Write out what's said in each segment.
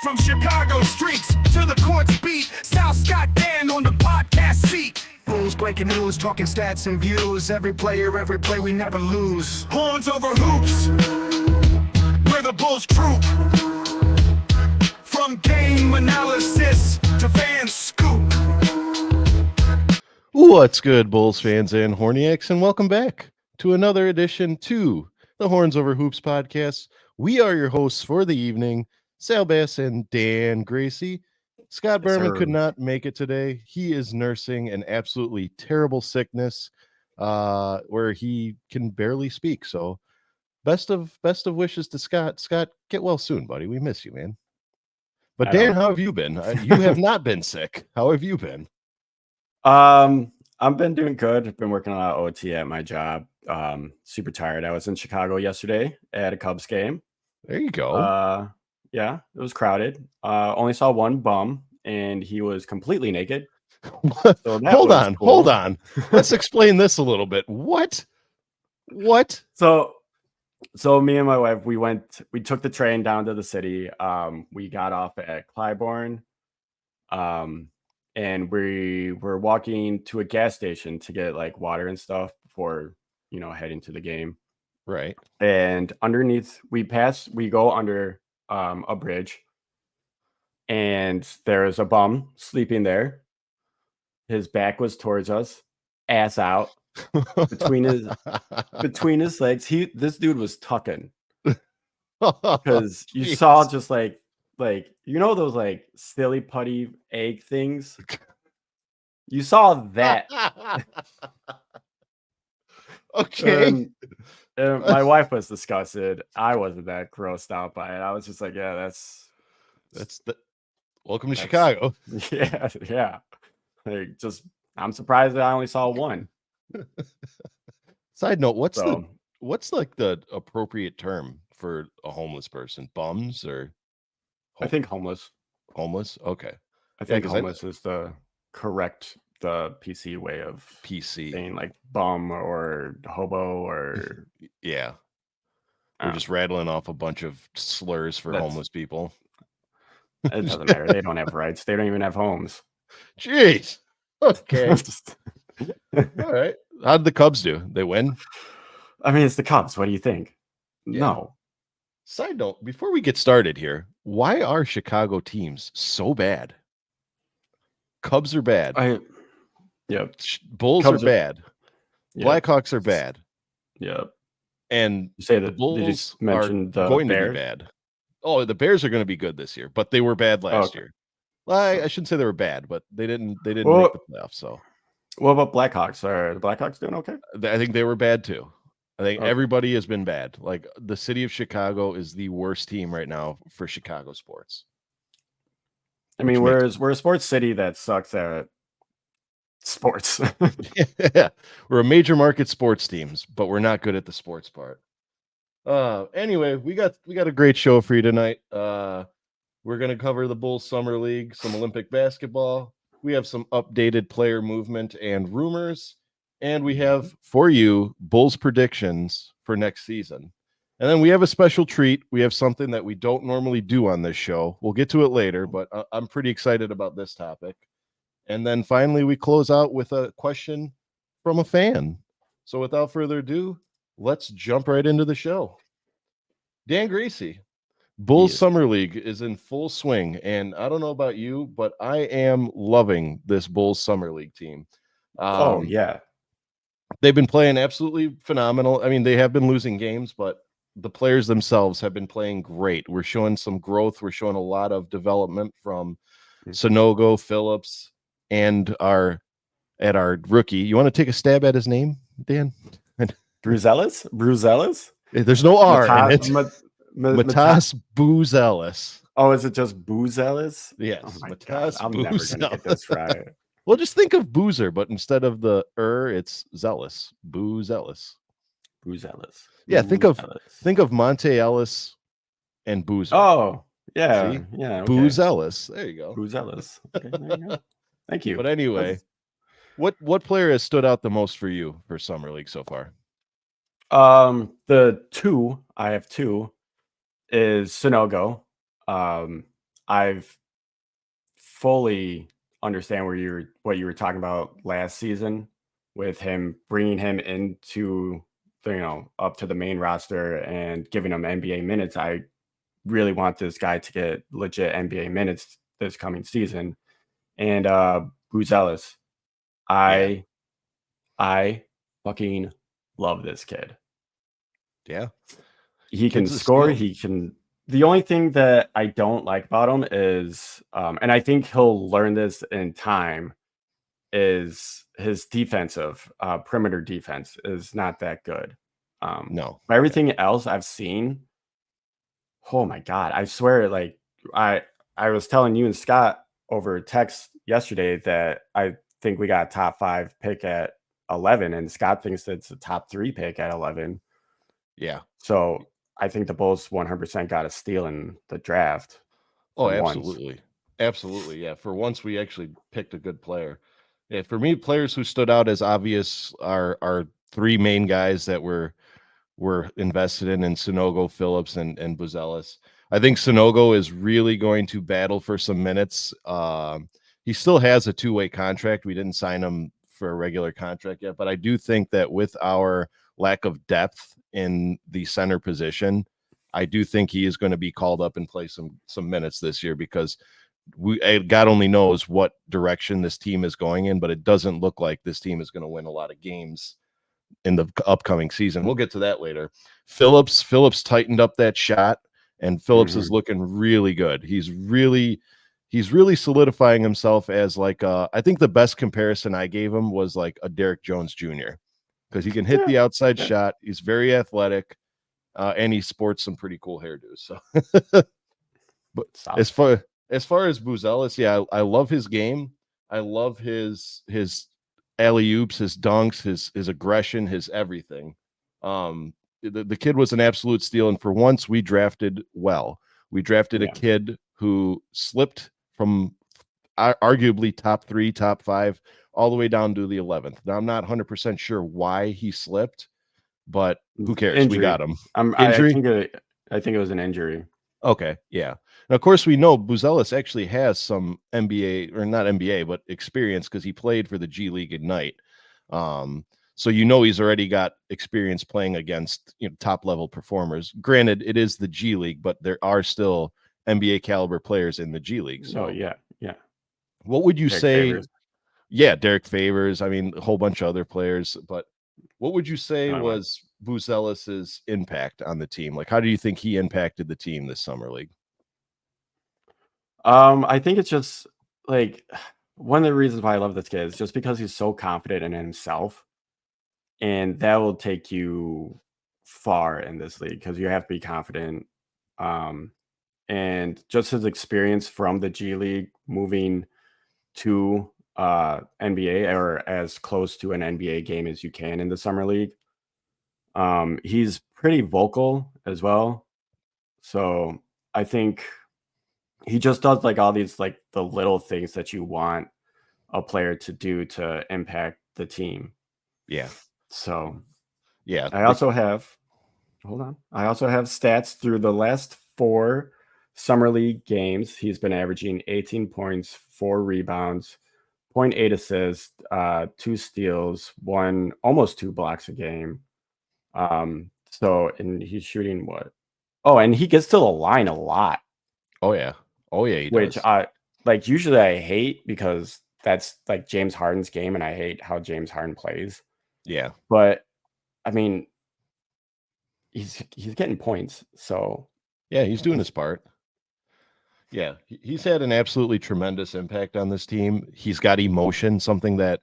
From Chicago streets to the courts beat, Sal, Scott, Dan on the podcast seat. Bulls breaking news, talking stats and views. Every player, every play, we never lose. Horns over hoops, we're the Bulls troop. From game analysis to fan scoop. What's good, Bulls fans and Horniacs, and welcome back to another edition to the Horns Over Hoops podcast. We are your hosts for the evening, Sal-Bass and Dan Gracey. Scott Berman could not make it today. He is nursing an absolutely terrible sickness where he can barely speak. So best of wishes to Scott. Scott, get well soon, buddy. We miss you, man. But Dan, how have you been? You have not been sick. How have you been? I've been doing good. I've been working a lot of OT at my job. Super tired. I was in Chicago yesterday at a Cubs game. There you go. Yeah, it was crowded. Only saw one bum, and he was completely naked. So hold on. Let's explain this a little bit. What? So me and my wife, we took the train down to the city. We got off at Clybourne. And we were walking to a gas station to get like water and stuff before, heading to the game. Right. And underneath, we go under a bridge, and there's a bum sleeping there. His back was towards us, ass out, between his legs. This dude was tucking, because you saw just like those like silly putty egg things. You saw that. Okay. And my wife was disgusted. I wasn't that grossed out by it. I was just like, yeah, that's welcome to Chicago. Yeah. I'm surprised that I only saw one. Side note, what's like the appropriate term for a homeless person? Bums or I think homeless. Homeless? Okay. I think homeless is the PC way of saying like bum or hobo or yeah. We're just rattling off a bunch of slurs for homeless people. It doesn't matter. They don't have rights. They don't even have homes. Jeez. Okay. All right. How'd the Cubs do? They win? I mean, it's the Cubs. What do you think? Yeah. No. Side note, before we get started here, why are Chicago teams so bad? Cubs are bad. Bulls are bad. Blackhawks are bad. Yep. And you say the that Bulls are going to be bad. Oh, the Bears are going to be good this year, but they were bad last year. Well, I shouldn't say they were bad, but they didn't make the playoffs. So, what about Blackhawks? Are the Blackhawks doing okay? I think they were bad too. I think everybody has been bad. Like the city of Chicago is the worst team right now for Chicago sports. I mean, we're a sports city that sucks at sports. Yeah, we're a major market sports teams, but we're not good at the sports part. Anyway, we got a great show for you tonight. We're gonna cover the Bulls Summer League, some Olympic basketball. We have some updated player movement and rumors, and we have for you Bulls predictions for next season. And then we have a special treat. We have something that we don't normally do on this show. We'll get to it later, but I'm pretty excited about this topic. And then finally, we close out with a question from a fan. So without further ado, let's jump right into the show. Dan Gracey, Bulls Summer League is in full swing. And I don't know about you, but I am loving this Bulls Summer League team. Yeah. They've been playing absolutely phenomenal. I mean, they have been losing games, but the players themselves have been playing great. We're showing some growth. We're showing a lot of development from Sonogo, Phillips, and our rookie. You want to take a stab at his name, Dan? Bruzelis? There's no R in it. Matas Buzelis. Oh, is it just Buzelis? Yes. Oh my God, I'm never gonna get this right. Well, just think of Boozer, but instead of the it's Zealous. Buzelis. Yeah, think of Monte Ellis and Boozer. Oh, yeah. See? Yeah. Okay. Booze Ellis. There you go. Booze Ellis. Okay, there you go. Thank you. But anyway, what player has stood out the most for you for Summer League so far? I have two is Sonogo. I've fully understand what you were talking about last season with him bringing him into up to the main roster and giving him NBA minutes. I really want this guy to get legit NBA minutes this coming season. And Buzelis, Yeah. I fucking love this kid. Yeah. He can Kid's a score. steal. He can. The only thing that I don't like about him is, and I think he'll learn this in time, is his defensive perimeter defense is not that good. No. But everything else I've seen, oh my god, I swear, like I I was telling you and Scott over text yesterday that I think we got a top 5 pick at 11, and Scott thinks it's a top 3 pick at 11. Yeah. So I think the Bulls 100% got a steal in the draft Oh, for once. absolutely. Absolutely. Yeah. For once, we actually picked a good player. Yeah. For me, players who stood out as obvious are three main guys that were invested in Sonogo, Phillips, and Buzelis. I think Sonogo is really going to battle for some minutes. He still has a two-way contract. We didn't sign him for a regular contract yet, but I do think that with our lack of depth in the center position, I do think he is going to be called up and play some minutes this year because God only knows what direction this team is going in, but it doesn't look like this team is going to win a lot of games in the upcoming season. We'll get to that later. Phillips tightened up that shot, and Phillips is looking really good. He's really solidifying himself as like I think the best comparison I gave him was like a Derek Jones Jr. because he can hit the outside shot. He's very athletic, and he sports some pretty cool hairdos. So, but Solid. as far as Buzelis, yeah, I love his game. I love his alley oops, his dunks, his aggression, his everything. The kid was an absolute steal, and for once, we drafted well. We drafted a kid who slipped from arguably top 3, top 5, all the way down to the 11th. Now I'm not 100% sure why he slipped, but who cares? Injury. We got him. Injury. Injury. I think it was an injury. Okay, yeah. And of course, we know Buzelis actually has some NBA, or not NBA, but experience because he played for the G League Ignite. So he's already got experience playing against top level performers. Granted, it is the G League, but there are still NBA caliber players in the G League. So yeah. what would you Derek say? Favors. Yeah, Derek Favors. I mean, a whole bunch of other players, but what would you say was Buzelis's impact on the team? Like, how do you think he impacted the team this summer league? I think it's just like one of the reasons why I love this kid is just because he's so confident in himself, and that will take you far in this league because you have to be confident. And just his experience from the G League moving to NBA or as close to an NBA game as you can in the summer league. He's pretty vocal as well. So I think he just does like all these like the little things that you want a player to do to impact the team. Yeah. So yeah. I also have stats through the last 4 summer league games. He's been averaging 18 points, 4 rebounds, 0.8 assists, 2 steals, almost 2 blocks a game. And he's shooting what? Oh, and he gets to the line a lot. Oh yeah, he which does. Usually I hate because that's like James Harden's game, and I hate how James Harden plays. Yeah, but I mean, he's getting points, so yeah, he's doing his part. Yeah, he's had an absolutely tremendous impact on this team. He's got emotion, something that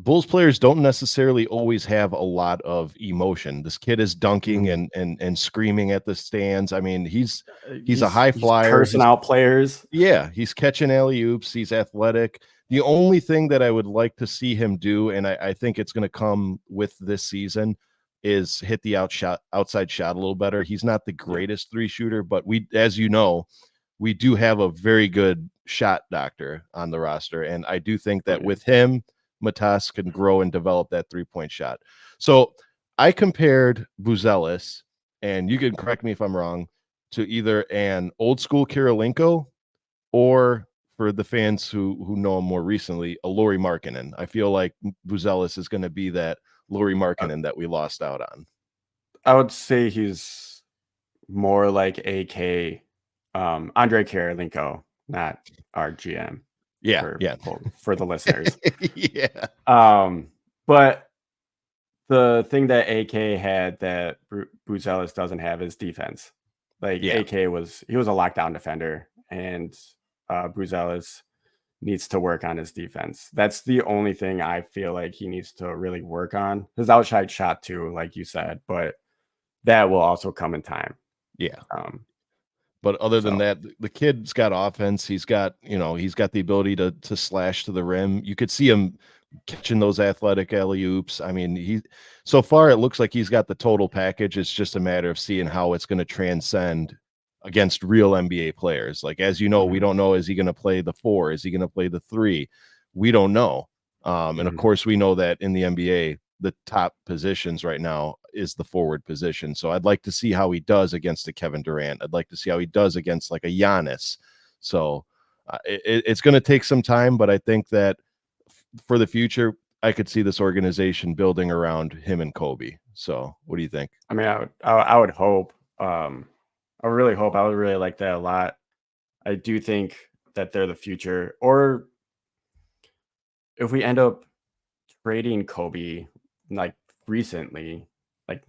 Bulls players don't necessarily always have a lot of emotion. This kid is dunking and screaming at the stands. I mean, he's a high flyer. He's cursing out players. Yeah, he's catching alley-oops. He's athletic. The only thing that I would like to see him do, and I think it's going to come with this season, is hit the outside shot a little better. He's not the greatest 3 shooter, but as you know, we do have a very good shot doctor on the roster. And I do think that with him, Matas can grow and develop that 3-point shot. So I compared Buzelis, and you can correct me if I'm wrong, to either an old school Kirilenko or for the fans who know him more recently, a Lauri Markkanen. I feel like Buzelis is going to be that Lauri Markkanen that we lost out on. I would say he's more like AK Andre Karolinko, not our GM. Yeah, For the listeners. Yeah. But the thing that AK had that Buzelis doesn't have is defense. Like AK he was a lockdown defender, and Buzelis needs to work on his defense. That's the only thing I feel like he needs to really work on. His outside shot too, like you said, but that will also come in time. Yeah. But other than that, the kid's got offense. He's got the ability to slash to the rim. You could see him catching those athletic alley-oops. I mean, so far it looks like he's got the total package. It's just a matter of seeing how it's going to transcend against real NBA players. Like, as you know, we don't know, is he going to play the 4? Is he going to play the 3? We don't know. And of course, we know that in the NBA, the top positions right now is the forward position. So I'd like to see how he does against a Kevin Durant. I'd like to see how he does against like a Giannis. So it's going to take some time, but I think that for the future, I could see this organization building around him and Kobe. So what do you think? I mean, I would hope. I really hope. I would really like that a lot. I do think that they're the future. Or if we end up trading Kobe like recently, like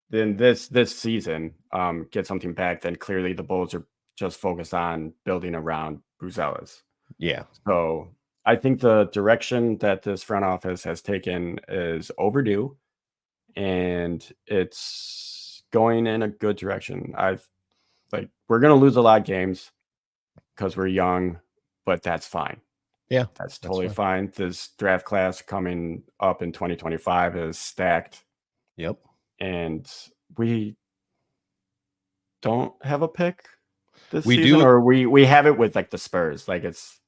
then this season, get something back, then clearly the Bulls are just focused on building around Buzelis. Yeah. So I think the direction that this front office has taken is overdue, and it's going in a good direction. We're going to lose a lot of games because we're young, but that's fine. Yeah, that's totally fine. This draft class coming up in 2025 is stacked. Yep. And we don't have a pick this we season, do, or we have it with like the Spurs. Like it's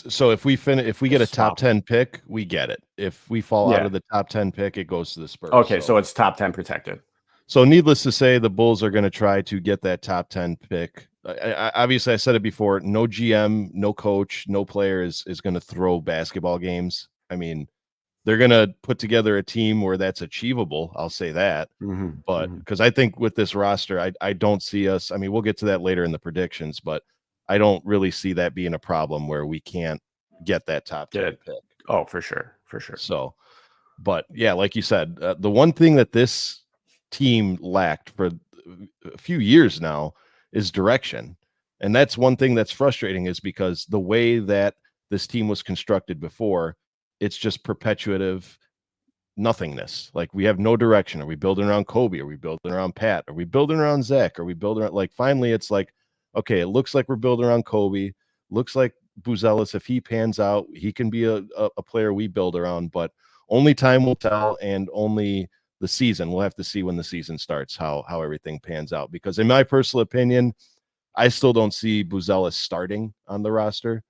so if we get a top 10 pick, we get it. If we fall out of the top 10 pick, it goes to the Spurs. Okay, so it's top 10 protected. So needless to say, the Bulls are going to try to get that top 10 pick. Obviously, I said it before, no GM, no coach, no player is going to throw basketball games. I mean, they're going to put together a team where that's achievable. I'll say that. But because I think with this roster, I don't see us. I mean, we'll get to that later in the predictions, but I don't really see that being a problem where we can't get that top 10 pick. Oh, for sure. So, but yeah, like you said, the one thing that this team lacked for a few years now is direction. And that's one thing that's frustrating, is because the way that this team was constructed before, it's just perpetuative nothingness. Like, we have no direction. Are we building around Kobe? Are we building around Pat? Are we building around Zach? Are we building around, like, finally it's like, okay, it looks like we're building around Kobe. Looks like Buzelis, if he pans out, he can be a player we build around, but only time will tell, and only the season. We'll have to see when the season starts how everything pans out, because in my personal opinion, I still don't see Buzelis starting on the roster.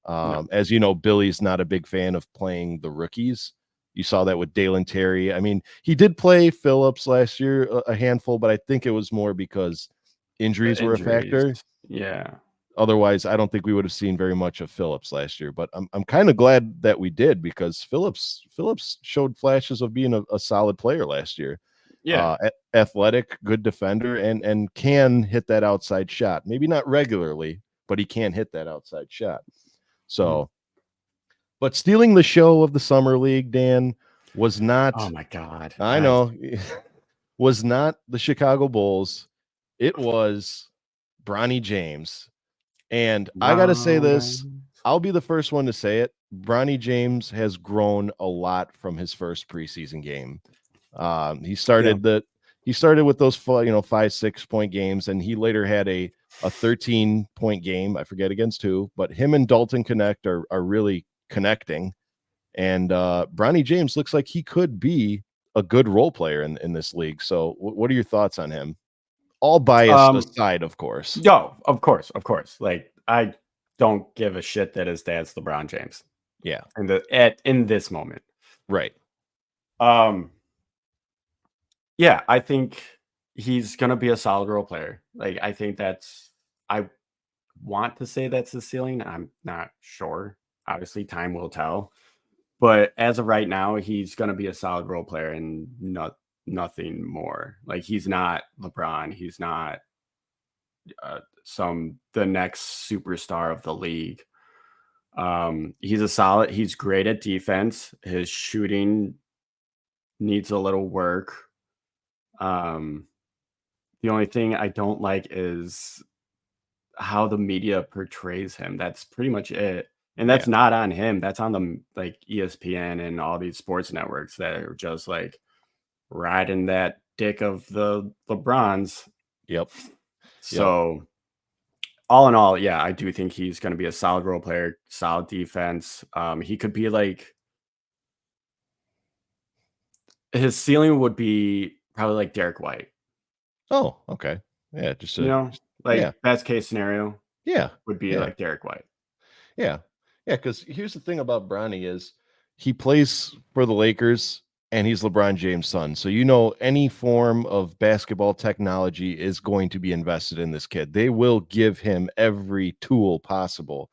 As you know, Billy's not a big fan of playing the rookies. You saw that with Dalen Terry. I mean, he did play Phillips last year a handful, but I think it was more because injuries were a factor. Yeah. Otherwise, I don't think we would have seen very much of Phillips last year. But I'm kind of glad that we did, because Phillips showed flashes of being a solid player last year. Yeah. Athletic, good defender, and can hit that outside shot. Maybe not regularly, but he can hit that outside shot. So, but stealing the show of the Summer League, Dan, was not. Oh my God. I know. Was not the Chicago Bulls. It was Bronny James. And I got to say this, I'll be the first one to say it. Bronny James has grown a lot from his first preseason game. He started with those 5-6 point games, and he later had a 13-point game. I forget against who, but him and Dalton Connect are really connecting. And Bronny James looks like he could be a good role player in this league. So what are your thoughts on him? All biased aside, of course. No, of course. Like, I don't give a shit that his dad's LeBron James. Yeah. In this moment. Right. Yeah, I think he's gonna be a solid role player. Like, I think want to say that's the ceiling. I'm not sure. Obviously, time will tell. But as of right now, he's going to be a solid role player and nothing more. Like he's not LeBron. He's not the next superstar of the league. He's great at defense. His shooting needs a little work. The only thing I don't like is how the media portrays him. That's pretty much it. And that's not on him. That's on the like ESPN and all these sports networks that are just like riding that dick of the LeBrons. Yep. So all in all, yeah, I do think he's going to be a solid role player, solid defense. He could be like his ceiling would be probably like Derek White. Oh, okay. Yeah, just best case scenario. Yeah, would be like Derek White. Yeah. Because here's the thing about Bronny is he plays for the Lakers and he's LeBron James' son. So any form of basketball technology is going to be invested in this kid. They will give him every tool possible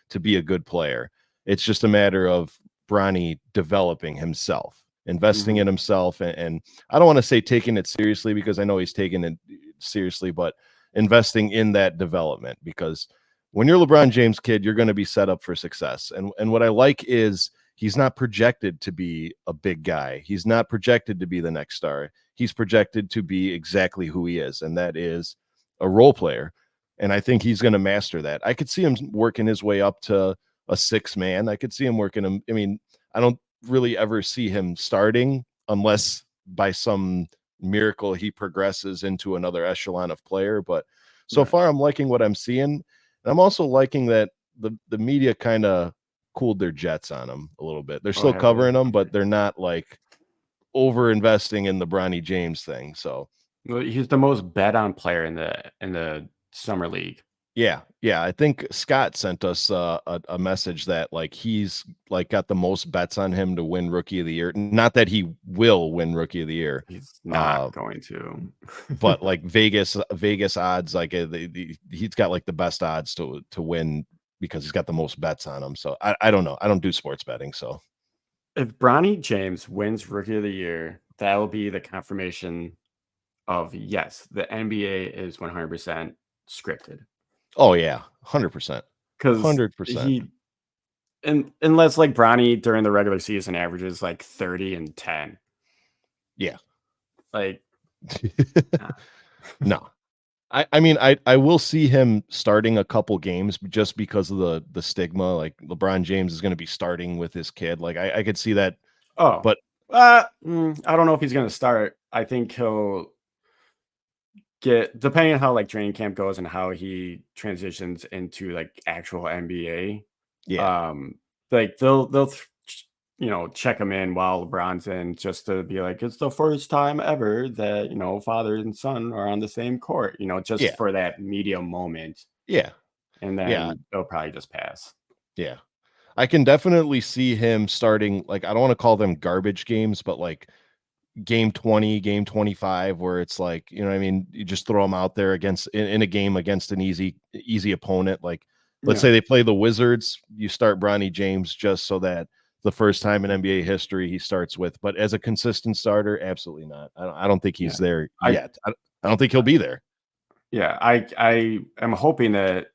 to be a good player. It's just a matter of Bronny developing himself, investing in himself, and I don't want to say taking it seriously because I know he's taking it seriously, but investing in that development, because when you're LeBron James kid, you're going to be set up for success. And what I like is he's not projected to be a big guy. He's not projected to be the next star. He's projected to be exactly who he is, and that is a role player. And I think he's going to master that. I could see him working his way up to a 6-man. I could see him working him. I mean, I don't really ever see him starting unless by some miracle he progresses into another echelon of player. But so far, I'm liking what I'm seeing. And I'm also liking that the media kind of cooled their jets on him a little bit. They're still covering him, but they're not like over investing in the Bronny James thing. So he's the most bet on player in the summer league. Yeah. I think Scott sent us a message that like he's like got the most bets on him to win Rookie of the Year. Not that he will win Rookie of the Year. He's not going to. But like Vegas odds, like he's got like the best odds to win because he's got the most bets on him. So I don't know. I don't do sports betting. So if Bronny James wins Rookie of the Year, that will be the confirmation of yes, the NBA is 100% scripted. Oh yeah, 100%. Because 100%. Unless like Bronny during the regular season averages like 30 and 10. Yeah. Like no. I mean, I will see him starting a couple games just because of the stigma. Like LeBron James is going to be starting with his kid. Like I could see that. Oh, but I don't know if he's going to start. I think he'll depending on how like training camp goes and how he transitions into like actual NBA. Yeah. Like they'll check him in while LeBron's in just to be like, it's the first time ever that, father and son are on the same court, just for that media moment. Yeah. And then they'll probably just pass. Yeah. I can definitely see him starting, like, I don't want to call them garbage games, but like game 20, game 25, where it's like, what I mean? You just throw them out there in a game against an easy opponent. Like, let's say they play the Wizards, you start Bronny James just so that the first time in NBA history he starts with, but as a consistent starter, absolutely not. I don't think he's there yet. I don't think he'll be there. Yeah, I am hoping that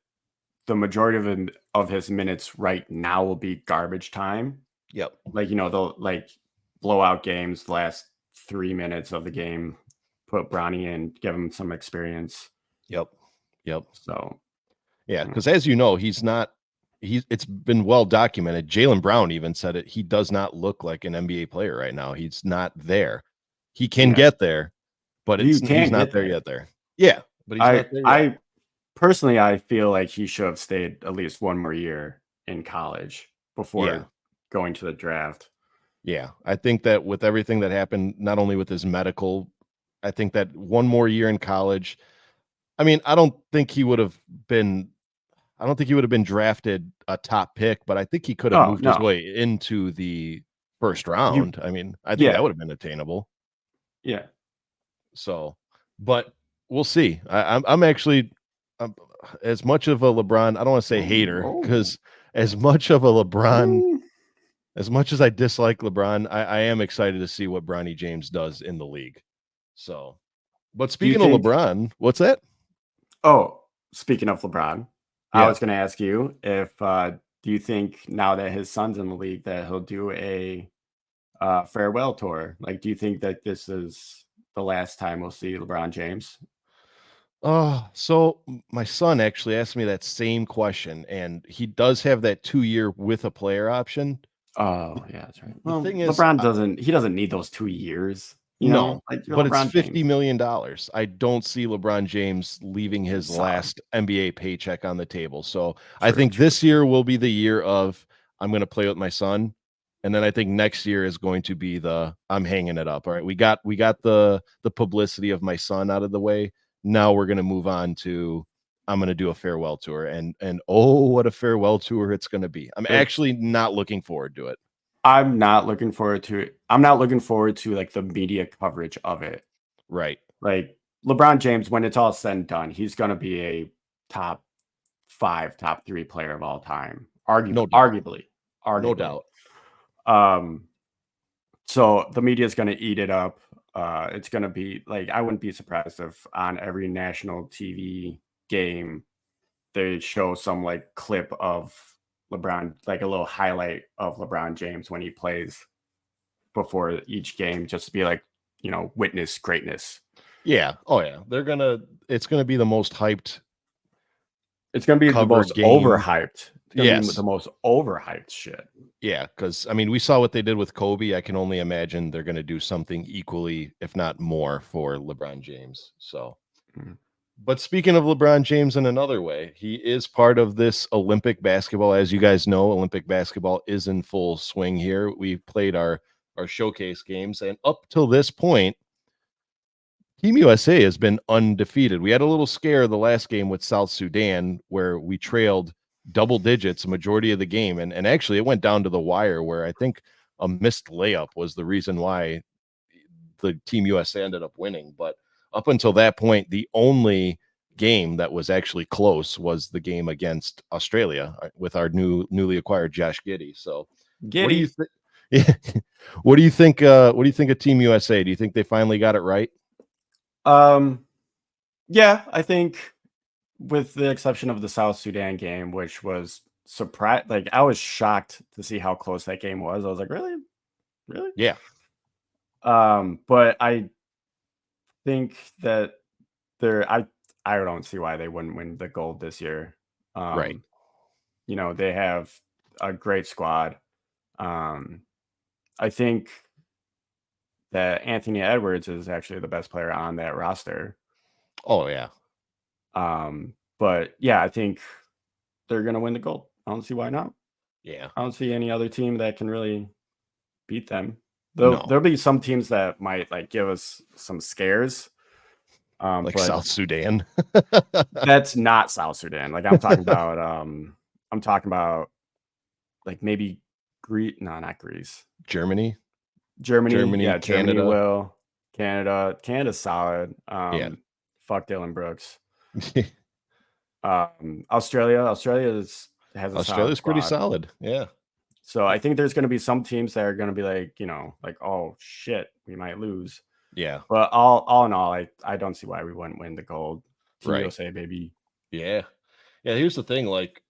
the majority of his minutes right now will be garbage time. Yep. Like, they'll like blowout games, the last 3 minutes of the game, put Bronny in, give him some experience. Yep. So yeah, because as you know, it's been well documented. Jaylen Brown even said it. He does not look like an NBA player right now. He's not there. He can get there, but he's not there yet. Yeah, but he's not there yet. Personally, I feel like he should have stayed at least one more year in college before going to the draft. Yeah, I think that with everything that happened, not only with his medical, I think that one more year in college. I mean, I don't think he would have been drafted a top pick, but I think he could have moved his way into the first round. I mean, I think that would have been attainable. Yeah. So, but we'll see. I'm actually, as much of a LeBron, I don't want to say hater, Oh. because as much of a LeBron, Mm. as much as I dislike LeBron, I am excited to see what Bronny James does in the league. So, but Do you speaking of think? LeBron, what's that? Oh, speaking of LeBron, I Yeah. was going to ask you if do you think now that his son's in the league that he'll do a farewell tour? Like, do you think that this is the last time we'll see LeBron James? So my son actually asked me that same question, and he does have that 2 year with a player option. Oh, yeah, that's right. The Well, thing is, LeBron doesn't need those 2 years. no, Like you're but it's LeBron $50 James. million. I don't see LeBron James leaving his Solid. last NBA paycheck on the table. So I True, think true. this year will be the year of I'm going to play with my son. And then I think next year is going to be the I'm hanging it up. All right. We got the publicity of my son out of the way. Now we're going to move on to I'm going to do a farewell tour. And oh, what a farewell tour it's going to be. I'm It's actually not looking forward to it. I'm not looking forward to it. I'm not looking forward to like the media coverage of it. Right. Like LeBron James, when it's all said and done, he's gonna be a top 5, top 3 player of all time. No doubt. Arguably. No Arguably. doubt. Um, so the media is gonna eat it up. It's gonna be like I wouldn't be surprised if on every national TV game they show some like clip of LeBron, like a little highlight of LeBron James when he plays before each game, just to be like, witness greatness. Yeah. Oh yeah. It's gonna be the most hyped It's gonna be the covered most game. overhyped. It's gonna be Yes. the most overhyped shit. Yeah, because I mean, we saw what they did with Kobe. I can only imagine they're gonna do something equally, if not more, for LeBron James. So Mhm. but speaking of LeBron James in another way, he is part of this Olympic basketball. As you guys know, Olympic basketball is in full swing here. We've played our showcase games, and up till this point, Team USA has been undefeated. We had a little scare the last game with South Sudan where we trailed double digits a majority of the game. And actually it went down to the wire where I think a missed layup was the reason why the Team USA ended up winning. But up until that point, the only game that was actually close was the game against Australia with our newly acquired Josh Giddey. So what do you Giddy. think? What do you think? What do you think of Team USA? Do you think they finally got it right? Yeah, I think with the exception of the South Sudan game, which was surprise, like I was shocked to see how close that game was. I was like, really? Really? Yeah. But I think that I don't see why they wouldn't win the gold this year. Right. They have a great squad. I think that Anthony Edwards is actually the best player on that roster. Oh yeah. But yeah, I think they're gonna win the gold. I don't see why not. Yeah. I don't see any other team that can really beat them. No. There'll be some teams that might like give us some scares. Like But South Sudan. that's not South Sudan. Like I'm talking about like maybe Greece. No, not Greece. Germany, Germany. Yeah, Germany Canada. will. Canada's solid. Yeah. Fuck Dylan Brooks. Australia has a solid Australia's pretty squad. solid. Yeah. So I think there's going to be some teams that are going to be like, like, oh shit, we might lose. Yeah. But all in all, I don't see why we wouldn't win the gold. Team Right. USA, baby. Yeah. Yeah. Here's the thing. Like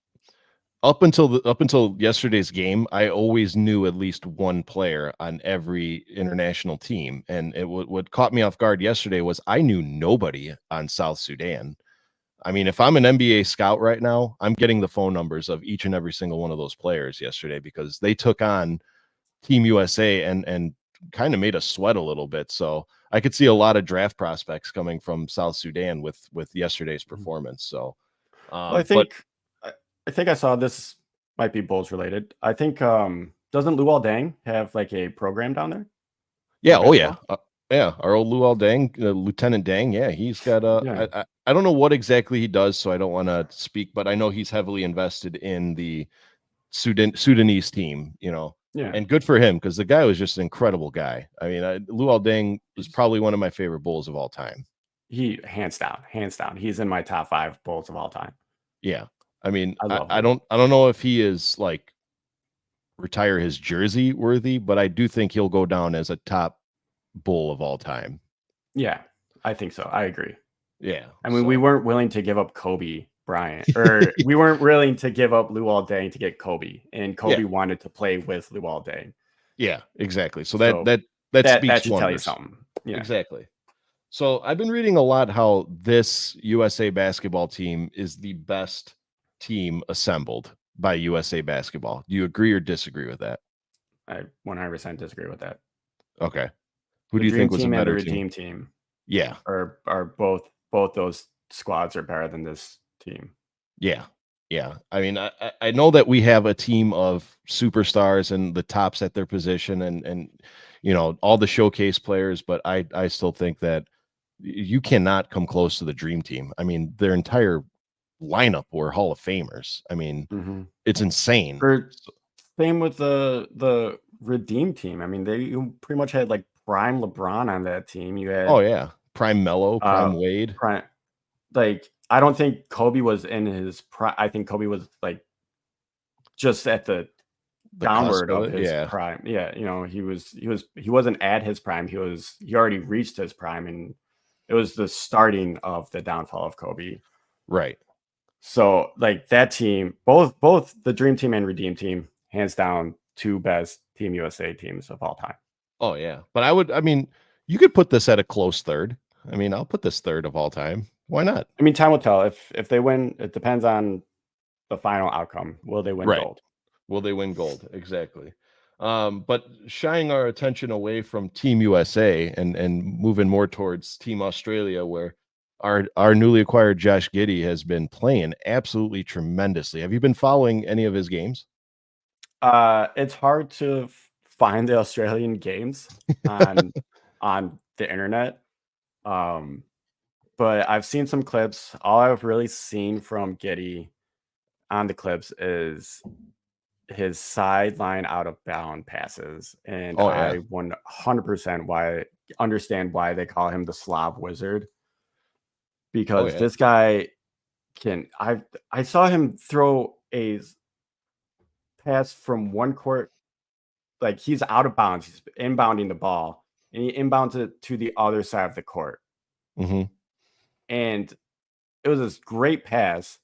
up until yesterday's game, I always knew at least one player on every international team. And what caught me off guard yesterday was I knew nobody on South Sudan. I mean, if I'm an NBA scout right now, I'm getting the phone numbers of each and every single one of those players yesterday because they took on Team USA and kind of made us sweat a little bit. So I could see a lot of draft prospects coming from South Sudan with yesterday's performance. So, Well, but I think I saw this might be Bulls related. I think doesn't Luol Deng have like a program down there? yeah, In oh yeah, basketball? yeah. Our old Luol Deng, Lieutenant Deng, yeah, he's got Yeah. I don't know what exactly he does, so I don't want to speak, but I know he's heavily invested in the Sudanese team, Yeah. and good for him because the guy was just an incredible guy. I mean, Luol Deng was He's- probably one of my favorite Bulls of all time. He hands down. He's in my top 5 Bulls of all time. Yeah. I mean, I love I Lou. don't know if he is like retire his jersey worthy, but I do think he'll go down as a top Bull of all time. Yeah, I think so. I agree. Yeah. I mean, we weren't willing to give up Kobe Bryant, or we weren't willing to give up Luol Deng to get Kobe, and Kobe Yeah. wanted to play with Luol Deng. Yeah, exactly. So So that speaks that should tell you wonders. something. Yeah. Exactly. So I've been reading a lot how this USA basketball team is the best team assembled by USA basketball. Do you agree or disagree with that? I 100% disagree with that. Okay. Who The do you Dream think was a Team and the better team? Redeem Team Yeah. are both those squads are better than this team. Yeah. Yeah. I mean, I know that we have a team of superstars and the tops at their position and you know, all the showcase players, but I still think that you cannot come close to the dream team. I mean, their entire lineup were Hall of Famers. I mean, it's insane. For same with the Redeem Team. I mean, you pretty much had like prime LeBron on that team. You had Oh yeah. Prime Mello, Prime Wade. prime like I don't think Kobe was in his prime. I think Kobe was like just at the The cusp downward of of it. his Yeah. prime. Yeah, you know, he wasn't at his prime. He already reached his prime, and it was the starting of the downfall of Kobe. Right. So like that team, both the Dream Team and Redeem Team, hands down, two best Team USA teams of all time. Oh yeah. But I mean, you could put this at a close third. I mean, I'll put this third of all time. Why not? I mean, time will tell. If they win, it depends on the final outcome. Will they win Right. gold? Will they win gold? Exactly. But shying our attention away from Team USA and moving more towards Team Australia, where our newly acquired Josh Giddey has been playing absolutely tremendously. Have you been following any of his games? It's hard to find the Australian games on on the internet. Um, but I've seen some clips. All I've really seen from Giddy on the clips is his sideline out of bound passes, and Oh yeah. I 100% understand why they call him the Slav Wizard, Oh because yeah. this guy can. I saw him throw a pass from one court, like he's out of bounds, he's inbounding the ball, and he inbounds it to the other side of the court, Hmm. and it was this great pass.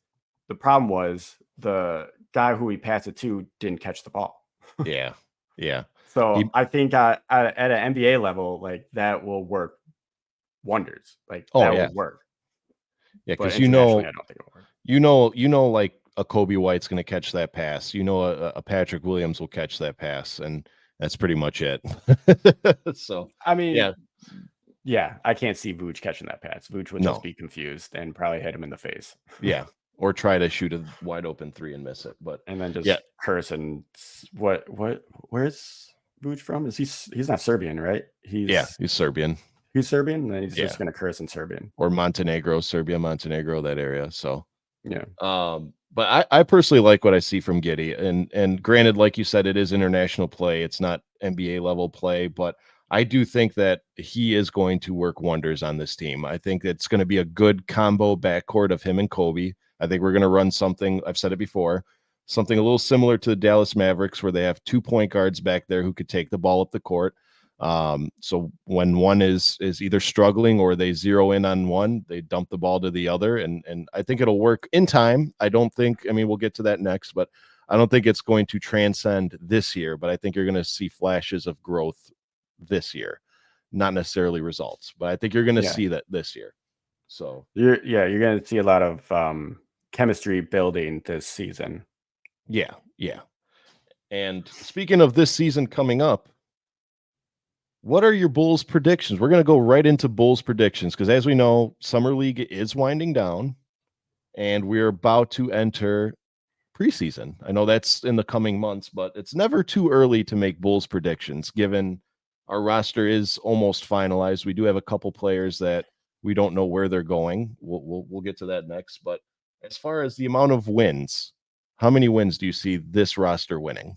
The problem was the guy who he passed it to didn't catch the ball. Yeah. Yeah. So He I think at an NBA level, like that will work wonders. Like oh that yeah. will work. Yeah, But because internationally, I don't think it'll work. like a Kobe White's going to catch that pass. You know, a Patrick Williams will catch that pass, and that's pretty much it. So, I mean, yeah, yeah, I can't see Vooch catching that pass. Vooch would just no, be confused and probably hit him in the face. yeah, or try to shoot a wide open three and miss it. But And then just yeah, curse and where's Vooch from? He's not Serbian, right? yeah, he's Serbian. He's Serbian, and then he's Yeah, just gonna curse in Serbian. or Montenegro, Serbia, Montenegro, that area. So, Yeah. but I personally like what I see from Giddy, and granted, like you said, it is international play. It's not NBA level play, but I do think that he is going to work wonders on this team. I think it's going to be a good combo backcourt of him and Kobe. I think we're going to run something. I've said it before, something a little similar to the Dallas Mavericks, where they have 2 point guards back there who could take the ball up the court. So when one is either struggling or they zero in on one, they dump the ball to the other, and I think it'll work in time. I don't think. I mean, we'll get to that next, but I don't think it's going to transcend this year. But I think you're going to see flashes of growth this year, not necessarily results, but I think you're going to see that this year. So You're gonna see a lot of chemistry building this season. yeah. And speaking of this season coming up, what are your Bulls predictions? We're going to go right into Bulls predictions because, as we know, Summer League is winding down and we're about to enter preseason. I know that's in the coming months, but it's never too early to make Bulls predictions given our roster is almost finalized. We do have a couple players that we don't know where they're going. We'll get to that next. But as far as the amount of wins, how many wins do you see this roster winning?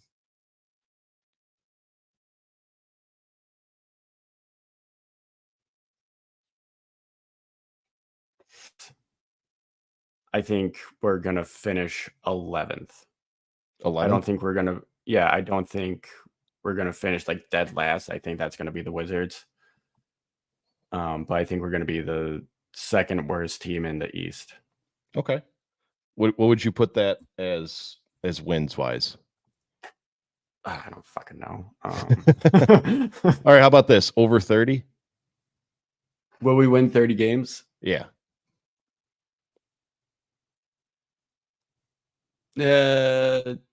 I think we're gonna finish 11th. 11th? I don't think we're gonna. Yeah, I don't think we're gonna finish like dead last. I think that's gonna be the Wizards. But I think we're gonna be the second worst team in the East. Okay. What would you put that as wins wise? I don't fucking know. All right, how about this? Over 30? Will we win 30 games? Yeah.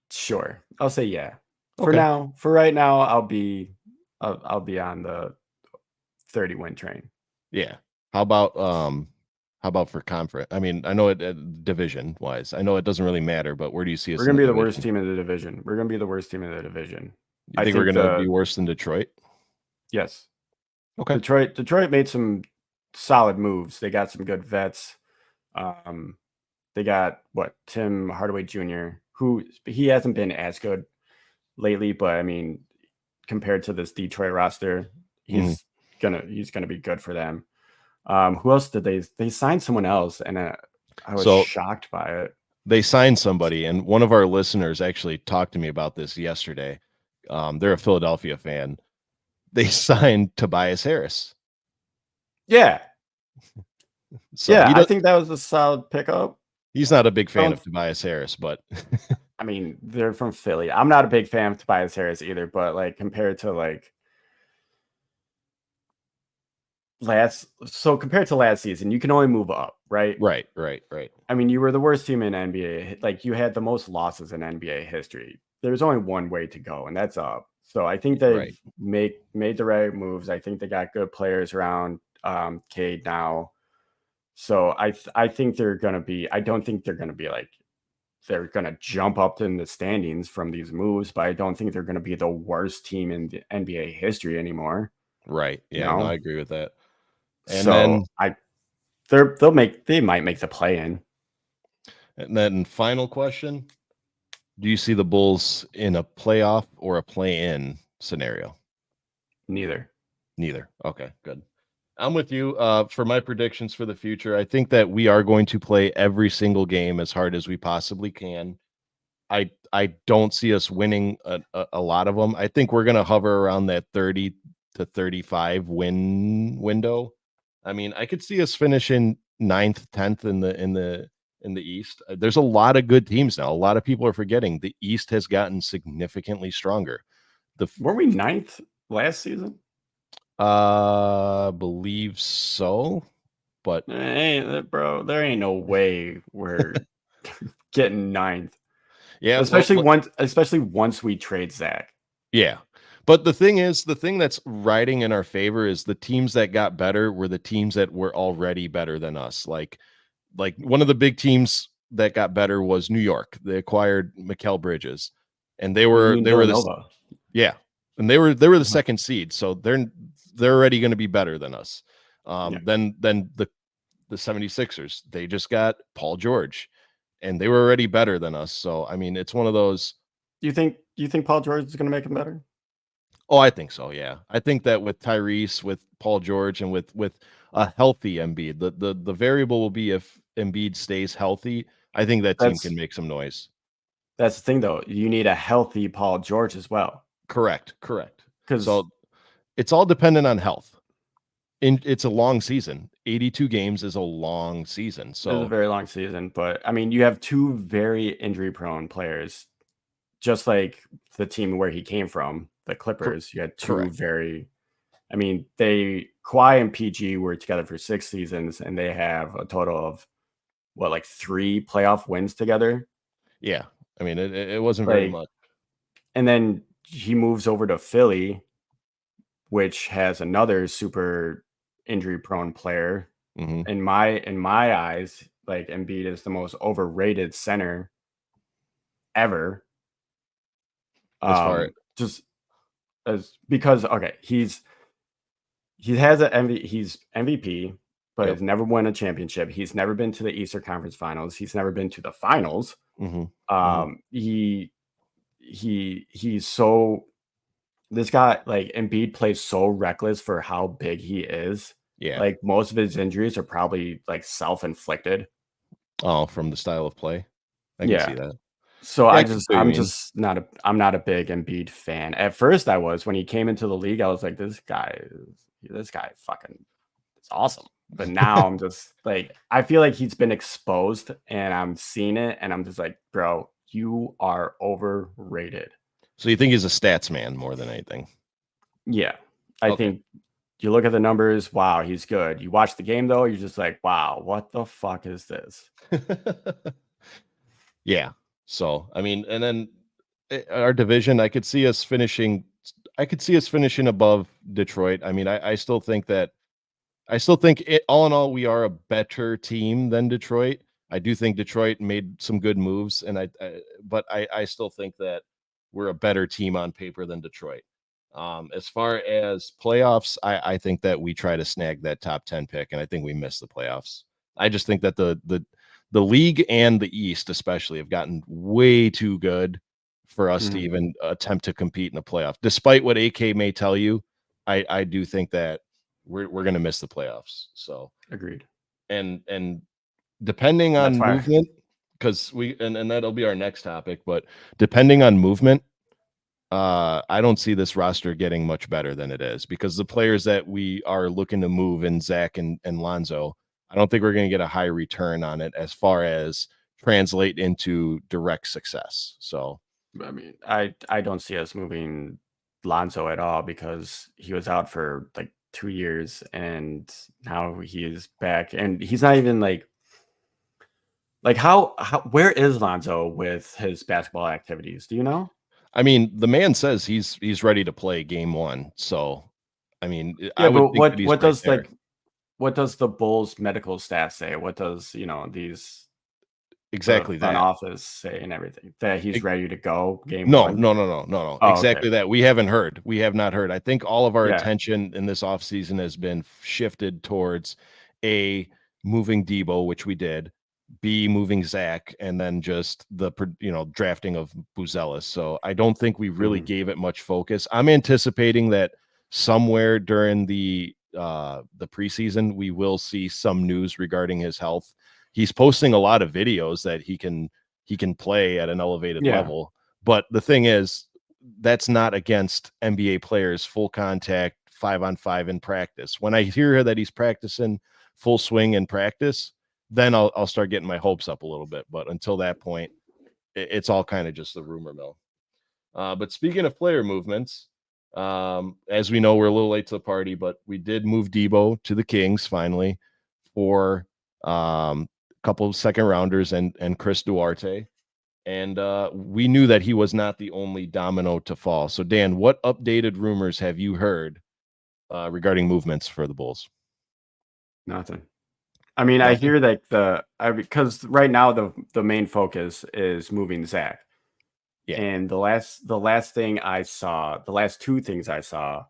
Sure. I'll say yeah. Okay. For right now, I'll be on the 30 win train. Yeah. How about for conference? I mean, I know it division wise. I know it doesn't really matter, but where do you see us We're in gonna the be the worst division? team in the division. We're gonna be the worst team in the division. You I think we're think gonna be worse than Detroit? yes. Okay. Detroit made some solid moves. They got some good vets. They got Tim Hardaway Jr., who he hasn't been as good lately, but I mean, compared to this Detroit roster, Mhm. he's gonna be good for them. Who else did they signed someone else, and I was So shocked by it. they signed somebody, and one of our listeners actually talked to me about this yesterday. They're a Philadelphia fan. They signed Tobias Harris. Yeah, So yeah, I think that was a solid pickup. he's not a big fan Don't of Tobias Harris, but I mean, they're from Philly. I'm not a big fan of Tobias Harris either, but like compared to compared to last season, you can only move up, right? right. I mean, you were the worst team in NBA. Like you had the most losses in NBA history. There's only one way to go, and that's up. So I think Right. they've made the right moves. I think they got good players around Cade now. So I think they're gonna be. I don't think they're gonna be like they're gonna jump up in the standings from these moves, but I don't think they're gonna be the worst team in the NBA history anymore. Right. You Yeah, no, I know, agree with that. And so then they might make the play in. final question, do you see the Bulls in a playoff or a play-in scenario? Neither. Neither. Okay, good. I'm with you. For my predictions for the future, I think that we are going to play every single game as hard as we possibly can. I don't see us winning a lot of them. I think we're going to hover around that 30 to 35 win window. I mean, I could see us finishing 9th, 10th in the East. There's a lot of good teams now. A lot of people are forgetting the East has gotten significantly stronger. Weren't we 9th last season? Believe so, but Bro, there ain't no way we're getting 9th. yeah, Especially once we trade Zach. yeah. But the thing that's riding in our favor is the teams that got better were the teams that were already better than us. Like one of the big teams that got better was New York. They acquired Mikal Bridges, and they were this Villanova. yeah, and they were the Uh-huh. second seed, so they're already going to be better than us. Yeah. Then the 76ers, they just got Paul George, and they were already better than us. So I mean, it's one of those. You think Paul George is going to make him better? Oh, I think so. Yeah, I think that with Tyrese, with Paul George, and with a healthy Embiid, the variable will be if Embiid stays healthy. I think that team can make some noise. That's the thing, though. You need a healthy Paul George as well. Correct. Because So it's all dependent on health. It's a long season. 82 games is a long season. it's a So very long season. But I mean, you have two very injury-prone players, just like the team where he came from, the Clippers. You had two correct. very. I mean, Kawhi and PG were together for 6 seasons, and they have a total of like 3 playoff wins together. Yeah, I mean it wasn't very much. And then he moves over to Philly, which has another super injury prone player. Mm-hmm. In my eyes, like Embiid is the most overrated center ever. As far Just as because he's MVP, but yep. has never won a championship. He's never been to the Eastern Conference Finals. He's never been to the finals. Mm-hmm. He's so this guy, like Embiid, plays so reckless for how big he is. Yeah. Like most of his injuries are probably like self-inflicted. Oh, from the style of play. I can see Yeah. that. So Yeah, I can see what you I'm mean. just not a I'm not a big Embiid fan. At first I was. When he came into the league, I was like, this guy fucking is awesome. But now I'm just like, I feel like he's been exposed and I'm seeing it and I'm just like, bro, you are overrated. So you think he's a stats man more than anything? Yeah. I Okay. think you look at the numbers, wow, he's good. You watch the game though, you're just like, wow, what the fuck is this? Yeah. So, I mean, and then our division, I could see us finishing above Detroit. I mean, I still think all in all, we are a better team than Detroit. I do think Detroit made some good moves, and but I still think that we're a better team on paper than Detroit. As far as playoffs, I think that we try to snag that top 10 pick, and I think we miss the playoffs. I just think that the league and the East especially have gotten way too good for us to even attempt to compete in the playoff. Despite what AK may tell you, I do think that we're going to miss the playoffs. So, Agreed. and depending That's on why. movement, because and that'll be our next topic, but depending on movement, I don't see this roster getting much better than it is, because the players that we are looking to move in Zach and Lonzo, I don't think we're going to get a high return on it as far as translate into direct success. So, I mean, I don't see us moving Lonzo at all because he was out for like 2 years and now he is back and he's not even like how where is Lonzo with his basketball activities? Do you know? I mean, the man says he's ready to play game one. So, I mean, I Yeah, would but think that he's what right does there. what does the Bulls medical staff say? What does these the Exactly front that. office say and everything that he's ready to go game No, one? no, no, no, no, no. Oh, okay. Exactly that. We haven't heard. We have not heard. I think all of our Yeah. attention in this offseason has been shifted towards A, moving Debo, which we did, B, moving Zach, and then just drafting of Buzelis. So I don't think we really Mhm. gave it much focus. I'm anticipating that somewhere during the preseason, we will see some news regarding his health. He's posting a lot of videos that he can play at an elevated Yeah. level. But the thing is, that's not against NBA players full contact 5-on-5 in practice. When I hear that he's practicing full swing in practice, then I'll start getting my hopes up a little bit. But until that point, it's all kind of just the rumor mill. But speaking of player movements, as we know, we're a little late to the party, but we did move Debo to the Kings finally for a couple of second rounders and Chris Duarte. And we knew that he was not the only domino to fall. So, Dan, what updated rumors have you heard regarding movements for the Bulls? Nothing. I mean, I Nothing. hear like because right now the main focus is moving Zach. Yeah. And the last thing I saw, the last two things I saw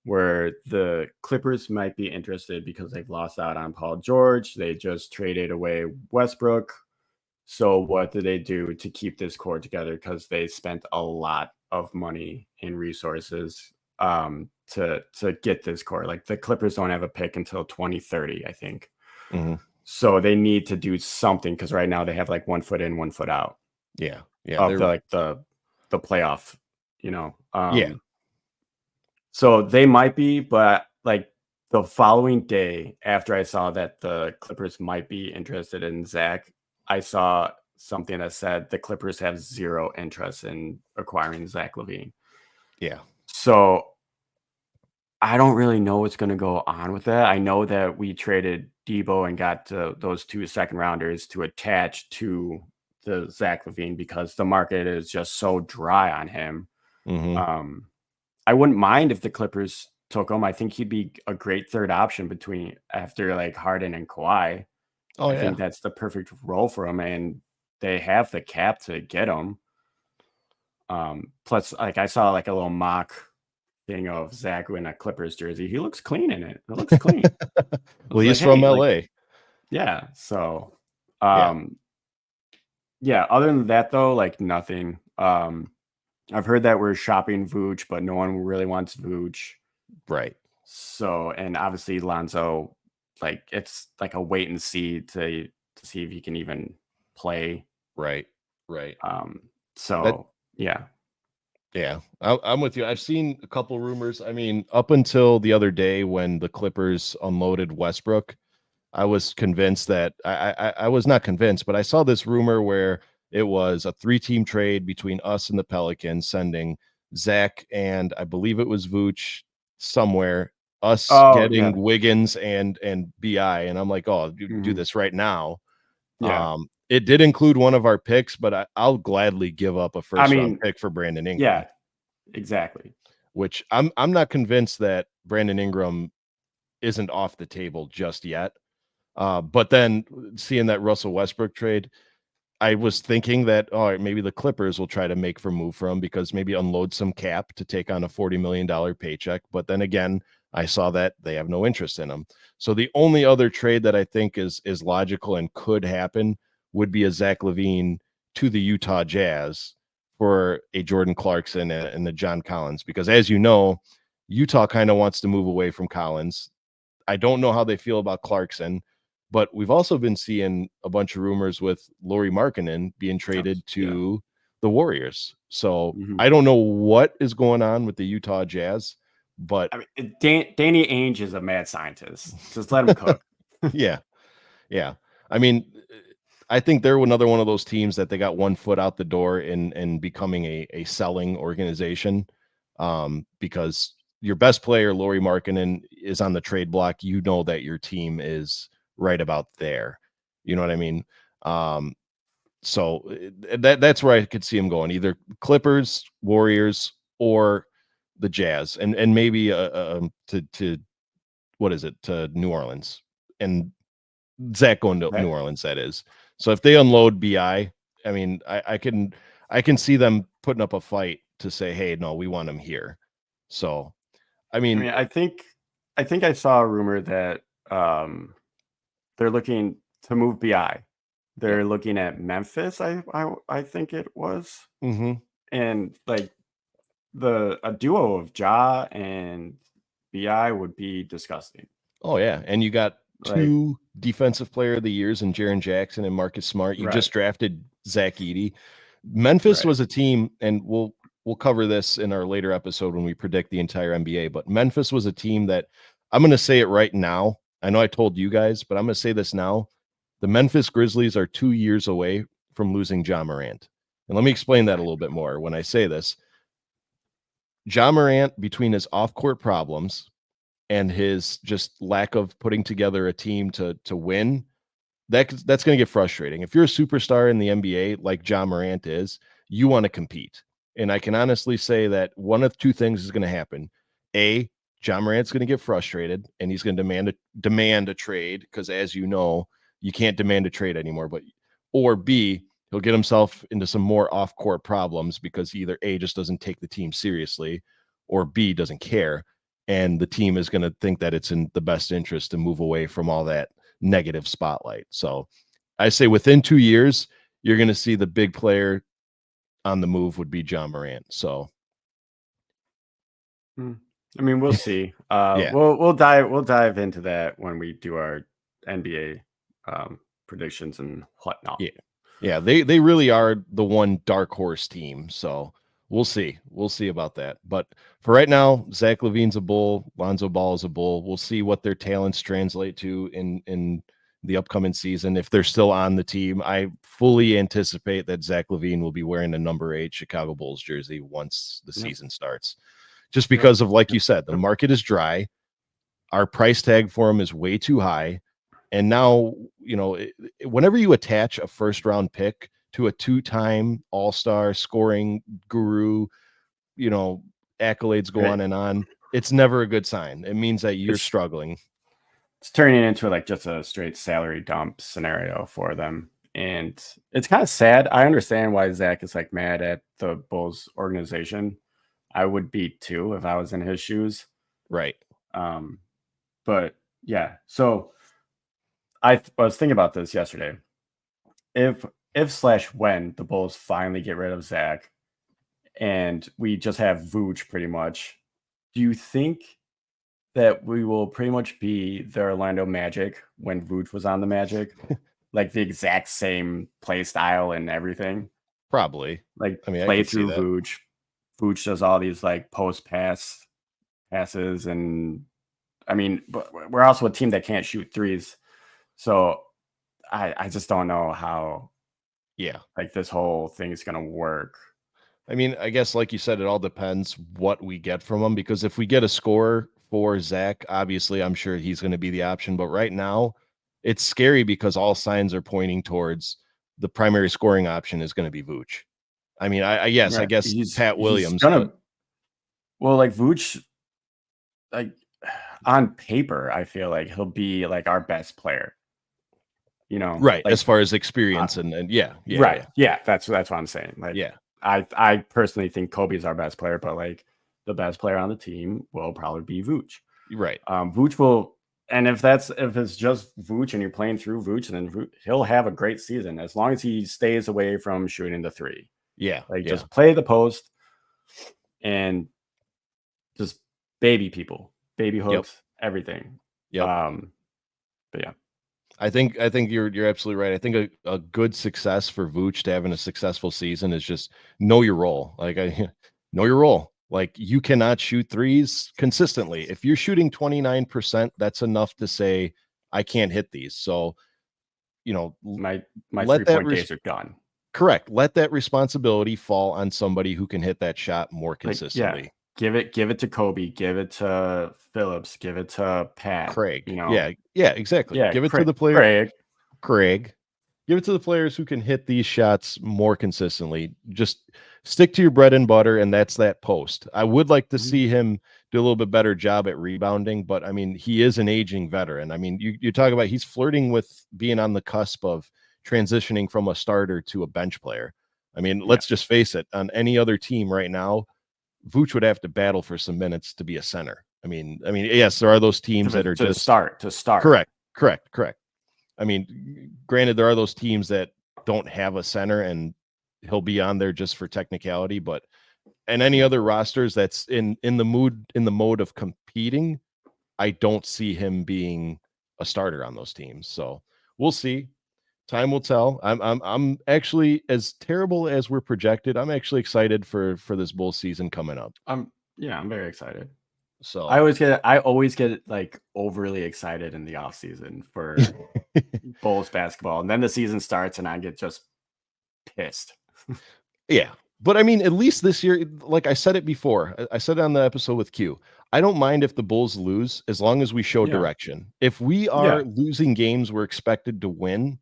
were the Clippers might be interested because they've lost out on Paul George. They just traded away Westbrook. So what do they do to keep this core together? Because they spent a lot of money and resources to get this core. Like the Clippers don't have a pick until 2030, I think. Hmm. So they need to do something because right now they have like 1 foot in, 1 foot out Yeah. Yeah. of They're, the playoff, you know. yeah. So they might be, but like the following day after I saw that the Clippers might be interested in Zach, I saw something that said the Clippers have zero interest in acquiring Zach LaVine. Yeah. So I don't really know what's going to go on with that. I know that we traded Debo and got those 2 second rounders to attach to the Zach LaVine because the market is just so dry on him. Hmm. Um, I wouldn't mind if the Clippers took him. I think he'd be a great third option between after like Harden and Kawhi. Oh, I yeah. think that's the perfect role for him, and they have the cap to get him. Plus, like I saw like a little mock thing of Zach in a Clippers jersey. He looks clean in it. It looks clean. I Well, was like, he's from hey, like, LA. yeah. So, Yeah. yeah. Other than that, though, like nothing. I've heard that we're shopping Vooch, but no one really wants Vooch. Right. So, and obviously Lonzo, like it's like a wait and see to see if he can even play. Right. So yeah. Yeah, I'm with you. I've seen a couple rumors. I mean, up until the other day when the Clippers unloaded Westbrook, I was convinced that I was not convinced, but I saw this rumor where it was a 3-team trade between us and the Pelicans, sending Zach and I believe it was Vooch somewhere, us Oh getting yeah. Wiggins and BI, and I'm like, oh, do this right now. Yeah. It did include one of our picks, but I'll gladly give up a first round pick for Brandon Ingram. Yeah, exactly. Which I'm not convinced that Brandon Ingram isn't off the table just yet. But then seeing that Russell Westbrook trade, I was thinking that, all right, maybe the Clippers will try to make for move for him because maybe unload some cap to take on a $40 million paycheck. But then again, I saw that they have no interest in him. So the only other trade that I think is logical and could happen would be a Zach LaVine to the Utah Jazz for a Jordan Clarkson and the John Collins, because as you know, Utah kind of wants to move away from Collins. I don't know how they feel about Clarkson, but we've also been seeing a bunch of rumors with Lauri Markkanen being traded to the Warriors. So I don't know what is going on with the Utah Jazz, but I mean, Danny Ainge is a mad scientist. Just let him cook. yeah. I mean, I think they're another one of those teams that they got one foot out the door in becoming a selling organization, because your best player, Lauri Markkanen, is on the trade block. You know that your team is right about there. You know what I mean? So that's where I could see him going, either Clippers, Warriors, or the Jazz, and maybe to what is it, to New Orleans, and Zach going to New Orleans, that is. So if they unload BI, I mean, I can see them putting up a fight to say, hey, no, we want him here. So I mean, I think I saw a rumor that they're looking to move BI. They're looking at Memphis, I think it was. And like a duo of Ja and BI would be disgusting. Oh yeah, and you got Like, 2 defensive player of the years in Jaren Jackson and Marcus Smart. You just drafted Zach Edey. Memphis was a team, and we'll cover this in our later episode when we predict the entire NBA, but Memphis was a team that, I'm going to say it right now. I know I told you guys, but I'm going to say this now. The Memphis Grizzlies are 2 years away from losing Ja Morant. And let me explain that a little bit more when I say this. Ja Morant, between his off-court problems and his just lack of putting together a team to win, that's going to get frustrating. If you're a superstar in the NBA like Ja Morant is, you want to compete. And I can honestly say that one of 2 things is going to happen. A, Ja Morant's going to get frustrated and he's going to demand a trade, because as you know, you can't demand a trade anymore. Or B, he'll get himself into some more off-court problems because either A, just doesn't take the team seriously, or B, doesn't care. And the team is going to think that it's in the best interest to move away from all that negative spotlight. So I say within 2 years, you're going to see the big player on the move would be Ja Morant. So I mean, we'll see. Yeah. We'll dive into that when we do our NBA predictions and whatnot. Yeah, they really are the one dark horse team. So we'll see about that. But for right now, Zach LaVine's a bull, Lonzo Ball is a bull. We'll see what their talents translate to in the upcoming season. If they're still on the team, I fully anticipate that Zach LaVine will be wearing a number 8 Chicago Bulls jersey once the season starts. Just because of, like you said, the market is dry. Our price tag for him is way too high. And now, whenever you attach a first round pick to a 2-time all-star scoring guru, accolades go on and on, it's never a good sign. It means that you're struggling. It's turning into like just a straight salary dump scenario for them. And it's kind of sad. I understand why Zach is like mad at the Bulls organization. I would be too if I was in his shoes. Right. But yeah, so I was thinking about this yesterday. If/when the Bulls finally get rid of Zach and we just have Vooch pretty much, do you think that we will pretty much be the Orlando Magic when Vooch was on the Magic? like the exact same play style and everything. Probably. Like I mean, I play could see through that. Vooch. Vooch does all these like post passes, and I mean, but we're also a team that can't shoot threes, so I just don't know how Yeah. like this whole thing is gonna work. I mean, I guess like you said, it all depends what we get from him, because if we get a scorer for Zach, obviously I'm sure he's going to be the option. But right now, it's scary because all signs are pointing towards the primary scoring option is going to be Vooch. I mean, I yes, I Right. guess Pat He's Williams, gonna but well, like Vooch, like on paper, I feel like he'll be like our best player. You know, right, as like far as experience and yeah, right, yeah, that's what I'm saying. Like, yeah, I personally think Kobe's our best player, but like the best player on the team will probably be Vooch. right, Vooch will, and if it's just Vooch and you're playing through Vooch, then he'll have a great season as long as he stays away from shooting the three. yeah, Like yeah, just play the post and just baby people, baby yep, hooks, everything. yep. But yeah, I think you're absolutely right. I think a good success for Vooch to having a successful season is just know your role. Like know your role. Like you cannot shoot threes consistently. If you're shooting 29%, that's enough to say I can't hit these. So, you know, my let 3-point days are done. correct. Let that responsibility fall on somebody who can hit that shot more Like, yeah, consistently. give it to Kobe, give it to Phillips, give it to Pat. Craig. You know, Yeah, exactly. yeah, Give it to the player. Craig. Give it to the players who can hit these shots more consistently. Just stick to your bread and butter, and that's that post. I would like to see him do a little bit better job at rebounding, but I mean, he is an aging veteran. I mean, you talk about he's flirting with being on the cusp of transitioning from a starter to a bench player. I mean, let's just face it, on any other team right now, Vooch would have to battle for some minutes to be a center. I mean, yes, there are those teams that are to just start. correct. I mean, granted, there are those teams that don't have a center and he'll be on there just for technicality, but and any other rosters that's in the mode of competing, I don't see him being a starter on those teams. So we'll see. Time will tell. I'm actually, as terrible as we're projected, I'm actually excited for this Bulls season coming up. I'm very excited. I So always get like overly excited in the off season for Bulls basketball, and then the season starts and I get just pissed. yeah. But I mean, at least this year, like I said it before, I said it on the episode with Q. I don't mind if the Bulls lose as long as we show Yeah. direction. If we Yeah. are losing games we're expected to win,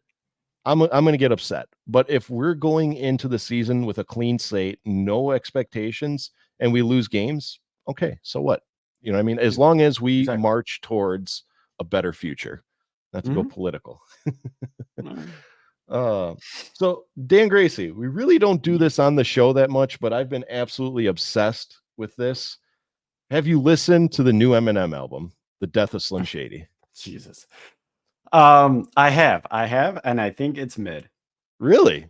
I'm going to get upset. But if we're going into the season with a clean slate, no expectations, and we lose games, okay, so what? You know what I mean? As long as we Exactly. march towards a better future, not to go political. So Dan Gracey, we really don't do this on the show that much, but I've been absolutely obsessed with this. Have you listened to the new Eminem album, The Death of Slim Shady? Jesus. I have, and I think it's mid. Really?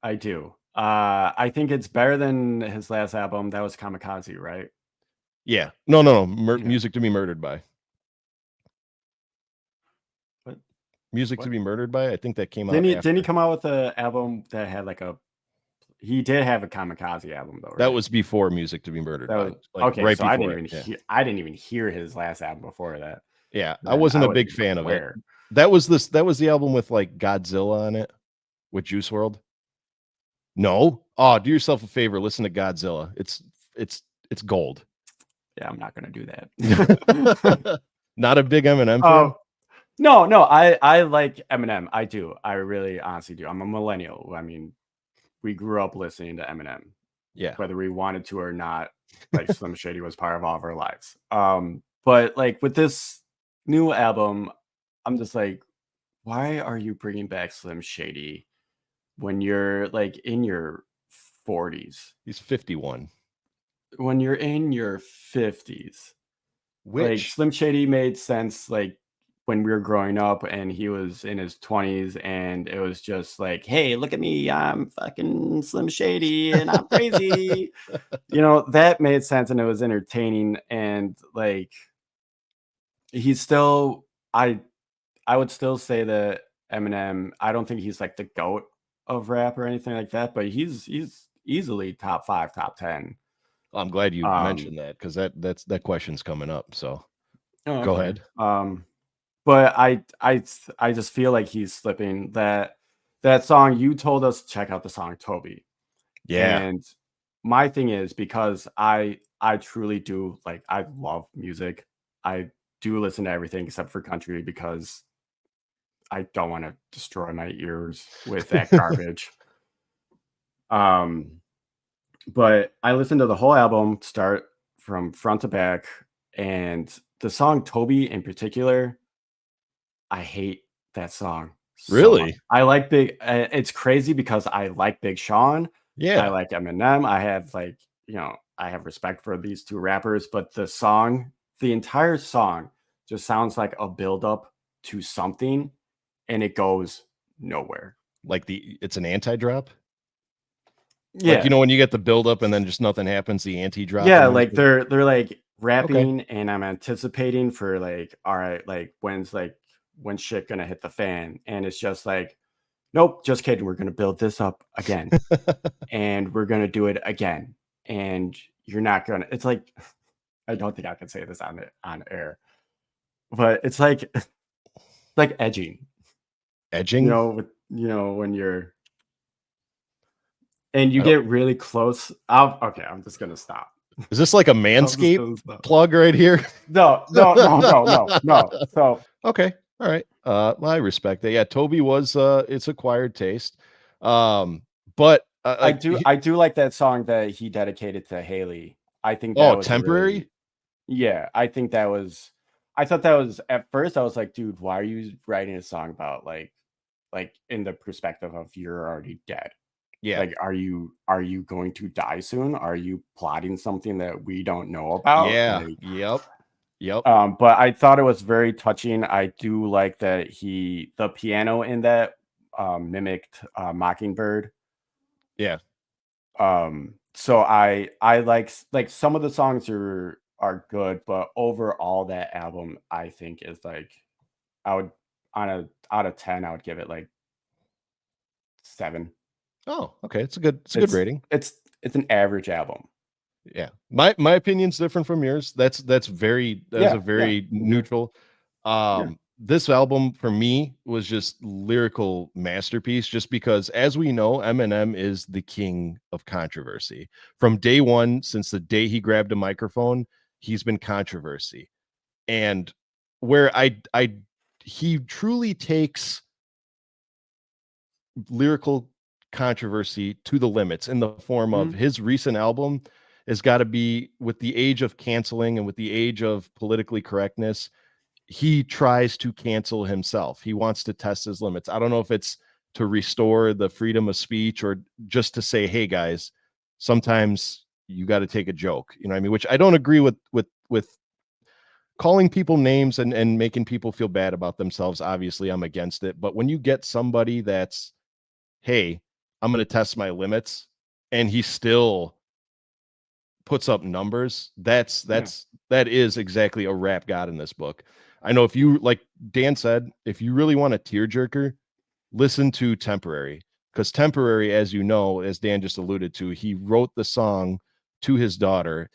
I do. I think it's better than his last album. That was Kamikaze, right? Yeah. No. Yeah. Music to be Murdered by. What? Music to be Murdered by. I think that came out. Didn't he come out with an album that had like a? He did have a Kamikaze album though, right? That was before Music to be Murdered by. Like, okay. right So before I didn't even hear his last album before that. Yeah, I Then wasn't a was big fan of it. aware. That was the album with like Godzilla on it, with Juice WRLD. No. Oh, do yourself a favor. Listen to Godzilla. It's gold. Yeah, I'm not gonna do that. Not a big Eminem fan. No, I like Eminem. I do. I really honestly do. I'm a millennial. I mean, we grew up listening to Eminem. Yeah. Whether we wanted to or not, like Slim Shady was part of all of our lives. But like with this new album, I'm just like, why are you bringing back Slim Shady when you're like in your 40s? He's 51. When you're in your 50s. Like Which Slim Shady made sense like when we were growing up and he was in his 20s and it was just like, hey, look at me, I'm fucking Slim Shady and I'm crazy. You know, that made sense and it was entertaining. And like he's still I would still say that Eminem, I don't think he's like the GOAT of rap or anything like that, but he's easily top 5, top 10. I'm glad you Um, mentioned that because that question's coming up. So oh, go okay. ahead. But I just feel like he's slipping. That song, you told us to check out the song Toby. Yeah. And my thing is, because I truly do, like, I love music. I do listen to everything except for country because I don't want to destroy my ears with that garbage. Um, but I listened to the whole album, start from front to back, and the song Toby in particular, I hate that song so much. Really? I like it's crazy because I like Big Sean. I Yeah. like Eminem. I have like, I have respect for these two rappers, but the entire song just sounds like a buildup to something and it goes nowhere. Like it's an anti-drop. Like, Yeah. when you get the buildup and then just nothing happens, the anti-drop. Yeah, like they're like Okay. rapping and I'm anticipating for like, all right, like when's shit gonna hit the fan? And it's just like, nope, just kidding. We're gonna build this up again. And we're gonna do it again. And you're not gonna, it's like, I don't think I can say this on air, but it's like edging, Edging. when you're and you I don't- get really close. I'm just gonna stop. Is this like a I'm just Manscaped gonna stop. plug right here? No. So Okay. All right. Well, I respect that. Yeah, Toby was it's acquired taste. But I do like that song that he dedicated to Haley. I think that oh, was temporary? yeah, I think that was, I thought that was, at first I was like, dude, why are you writing a song about like in the perspective of you're already dead? Yeah. Like, are you going to die soon? Are you plotting something that we don't know about? Yeah. Like, Yep. but I thought it was very touching. I do like that the piano in that mimicked Mockingbird. Yeah. So I like some of the songs are good, but overall that album I think is like, I would, out of 10 I would give it like 7. Oh, okay. It's a good rating. It's an average album. Yeah. My opinion's different from yours. That's a very neutral. This album for me was just lyrical masterpiece just because, as we know, Eminem is the king of controversy. From day one, since the day he grabbed a microphone, he's been controversy. And where he truly takes lyrical controversy to the limits in the form of his recent album has got to be, with the age of canceling and with the age of politically correctness, he tries to cancel himself. He wants to test his limits. I don't know if it's to restore the freedom of speech or just to say, hey guys, sometimes you got to take a joke, you know what I mean? Which I don't agree with calling people names and making people feel bad about themselves. Obviously I'm against it, but when you get somebody that's, hey, I'm going to test my limits, and he still puts up numbers, that is exactly a rap god in this book. I know, if you, like Dan said, if you really want a tearjerker, listen to Temporary, because Temporary, as you know, as Dan just alluded to, he wrote the song to his daughter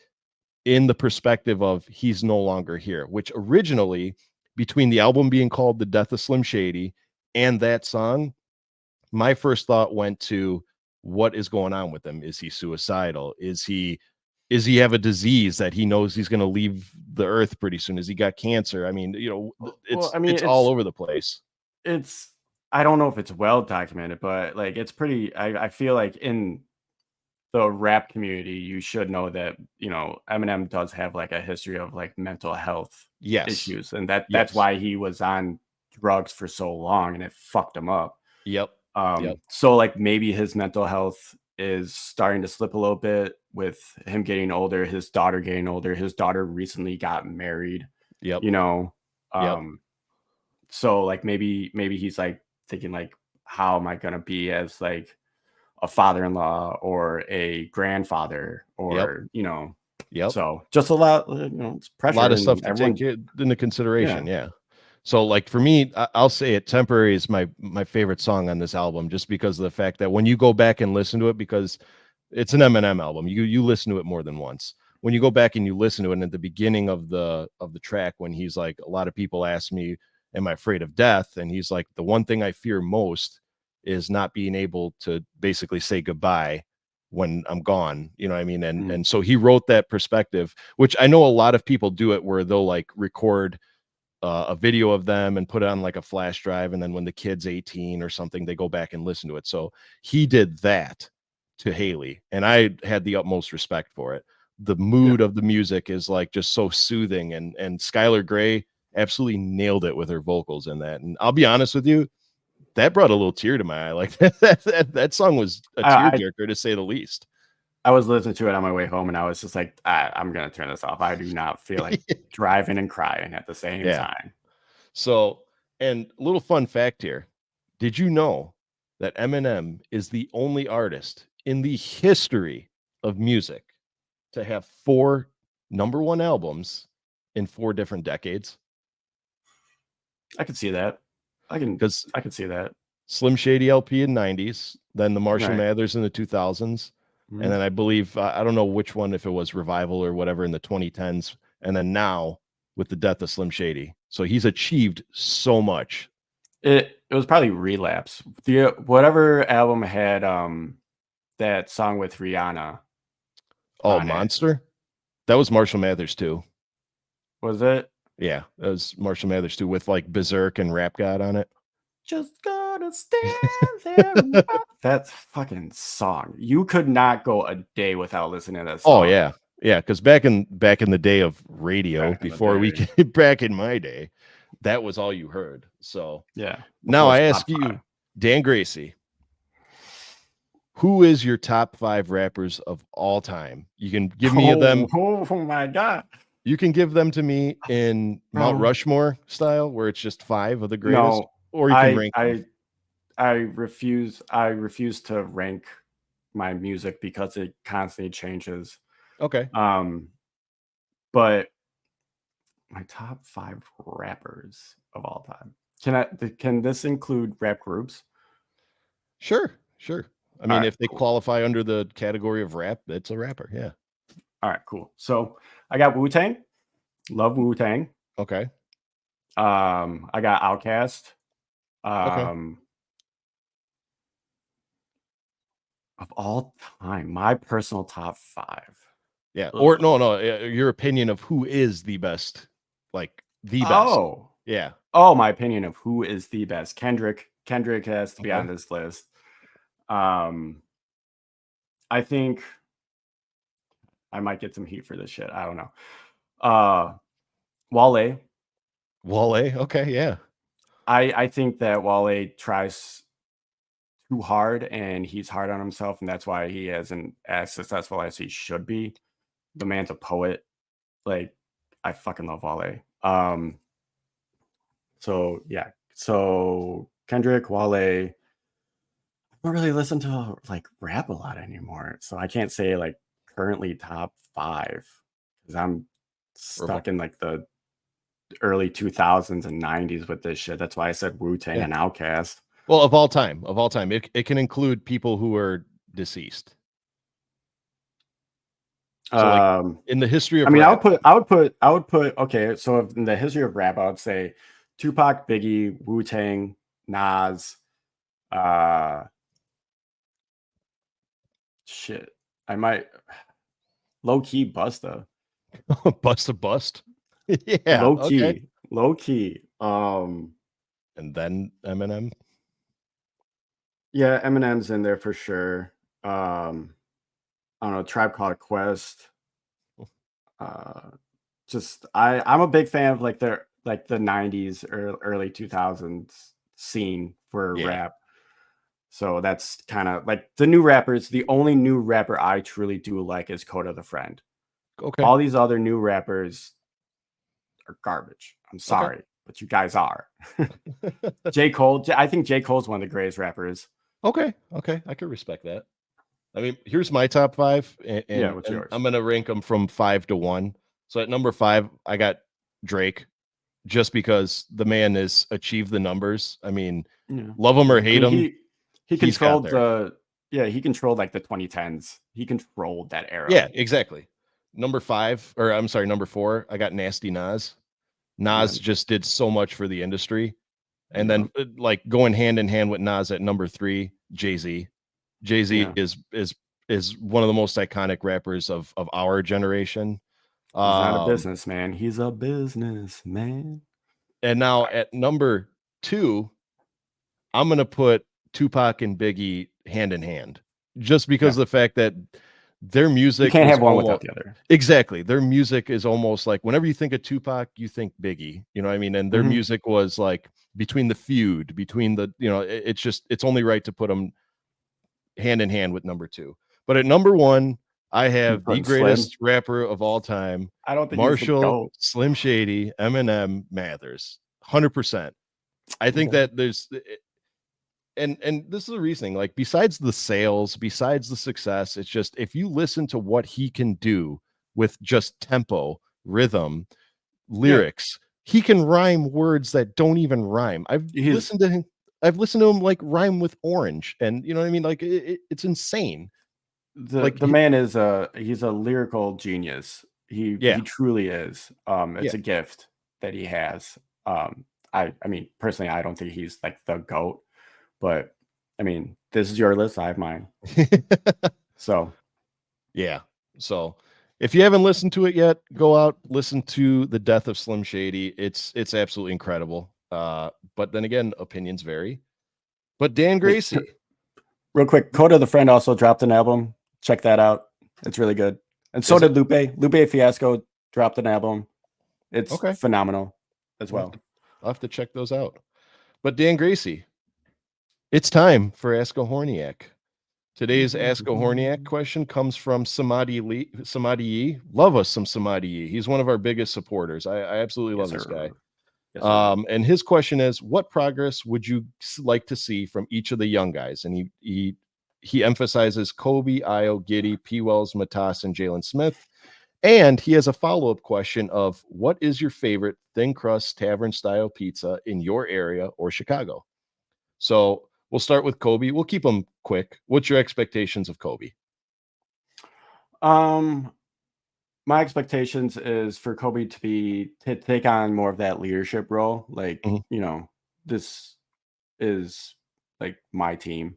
in the perspective of he's no longer here, which originally, between the album being called The Death of Slim Shady and that song, my first thought went to, what is going on with him? Is he suicidal? Is he have a disease that he knows he's going to leave the earth pretty soon? Has he got cancer? I mean, it's all over the place. I don't know if it's well documented, but like it's pretty, I feel like in the rap community, you should know that, Eminem does have like a history of like mental health issues. And that's why he was on drugs for so long and it fucked him up. Yep. So like maybe his mental health is starting to slip a little bit with him getting older, his daughter getting older. His daughter recently got married. Yep. So like maybe he's like thinking like, how am I gonna be as like a father-in-law or a grandfather or Yep. So just a lot, it's pressure. A lot of stuff to everyone, take into consideration. Yeah. So like for me, I'll say it, Temporary is my favorite song on this album, just because of the fact that when you go back and listen to it, because it's an Eminem album, you listen to it more than once. When you go back and you listen to it, and at the beginning of the track, when he's like, a lot of people ask me, am I afraid of death? And he's like, the one thing I fear most is not being able to basically say goodbye when I'm gone. You know what I mean? And so he wrote that perspective, which I know a lot of people do it, where they'll like record a video of them and put it on like a flash drive, and then when the kid's 18 or something, they go back and listen to it. So he did that to Haley, and I had the utmost respect for it. The mood of the music is like just so soothing, and Skylar Grey absolutely nailed it with her vocals in that. And I'll be honest with you, that brought a little tear to my eye. Like that song was a tearjerker, to say the least. I was listening to it on my way home, and I was just like, I'm gonna turn this off. I do not feel like driving and crying at the same time. So, and a little fun fact here. Did you know that Eminem is the only artist in the history of music to have 4 #1 albums in 4 different decades? I could see that. I can see that. Slim Shady LP in '90s, then the Marshall Mathers in the 2000s, and then I believe, I don't know which one, if it was Revival or whatever, in the 2010s, and then now with the death of Slim Shady. So he's achieved so much. It was probably Relapse. Whatever album had that song with Rihanna. Oh, Monster? That was Marshall Mathers too. Was it? Yeah, that was Marshall Mathers too, with like Berserk and Rap God on it. Just gonna stand there. That fucking song. You could not go a day without listening to that song. Oh yeah. Yeah, because back in the day of radio, before we could, back in my day, that was all you heard. So yeah. Now I ask you, Dan Gracey, who is your top 5 rappers of all time? You can give me them. Oh my God. You can give them to me in Mount Rushmore style, where it's just 5 of the greatest. No, or you can rank them. I refuse to rank my music because it constantly changes. Okay. But my top 5 rappers of all time. Can this include rap groups? Sure. I mean, if they qualify under the category of rap, it's a rapper. Yeah. All right, cool. So I got Wu-Tang. Love Wu-Tang. Okay. I got Outkast. Okay. Of all time, my personal top 5. Yeah. Or no, your opinion of who is the best, like the best. Oh. Yeah. Oh, my opinion of who is the best. Kendrick has to be on this list. I think I might get some heat for this shit. I don't know. Wale. Okay. Yeah. I think that Wale tries too hard, and he's hard on himself, and that's why he isn't as successful as he should be. The man's a poet. Like, I fucking love Wale. So yeah. So Kendrick, Wale. I don't really listen to like rap a lot anymore, so I can't say like currently top 5 because I'm stuck in like the early 2000s and 90s with this shit. That's why I said Wu-Tang and Outkast. Well, of all time, it can include people who are deceased. So like in the history of I mean, rap, I would put okay, so in the history of rap, I would say Tupac, Biggie, Wu-Tang, Nas, shit. I might low-key Busta. Bust. Yeah. Low key. And then Eminem. Yeah, Eminem's in there for sure. I don't know, Tribe Called Quest. Just I'm a big fan of like the 90s or early 2000s scene for rap. So that's kind of like the new rappers. The only new rapper I truly do like is Coda the Friend. Okay. All these other new rappers are garbage. I'm sorry, but you guys are. J. Cole. I think J. Cole's one of the greatest rappers. Okay. I can respect that. I mean, here's my top 5, and what's yours? I'm gonna rank them from 5 to 1. So at number 5, I got Drake, just because the man has achieved the numbers. I mean, Yeah. love him or I hate mean, him. he he's got controlled he controlled like the 2010s. He controlled that era. Yeah, exactly. Number 4, I got Nasty Nas. Nas just did so much for the industry. And then like going hand in hand with Nas at number 3, Jay-Z. Jay-Z is one of the most iconic rappers of our generation. He's not a businessman. He's a businessman. And now at number 2, I'm going to put Tupac and Biggie hand in hand, just because of the fact that their music, you can't have one without the other. Exactly. Their music is almost like whenever you think of Tupac, you think Biggie, you know what I mean? And their music was like between the feud, between the, you know, it's only right to put them hand in hand with number 2. But at number 1, I have the greatest rapper of all time. I don't think Marshall, Slim Shady, Eminem, Mathers. 100%. I think that there's and this is the reasoning, like besides the sales, besides the success, it's just if you listen to what he can do with just tempo, rhythm, lyrics, he can rhyme words that don't even rhyme. I've listened to him like rhyme with orange, and you know what I mean, like it's insane. The man is he's a lyrical genius. He truly is. It's a gift that he has. I mean, personally, I don't think he's like the GOAT, but I mean, this is your list. I have mine. So, yeah. So if you haven't listened to it yet, go out, listen to The Death of Slim Shady. It's absolutely incredible. But then again, opinions vary. But Dan Gracey. Real quick, Coda the Friend also dropped an album. Check that out. It's really good. And so did Lupe. Lupe Fiasco dropped an album. It's phenomenal as well. I'll have to check those out. But Dan Gracey, it's time for Ask a Horniac. Today's Ask a Horniac question comes from Samadi Yi. Love us some Samadi Yi. He's one of our biggest supporters. I absolutely love this guy. Yes, and his question is, what progress would you like to see from each of the young guys? And he emphasizes Kobe, Io, Giddy, P. Wells, Matas, and Jalen Smith. And he has a follow-up question of, what is your favorite thin crust tavern style pizza in your area or Chicago? So we'll start with Kobe. We'll keep them quick. What's your expectations of Kobe? My expectations is for Kobe to take on more of that leadership role. Like, you know, this is like my team.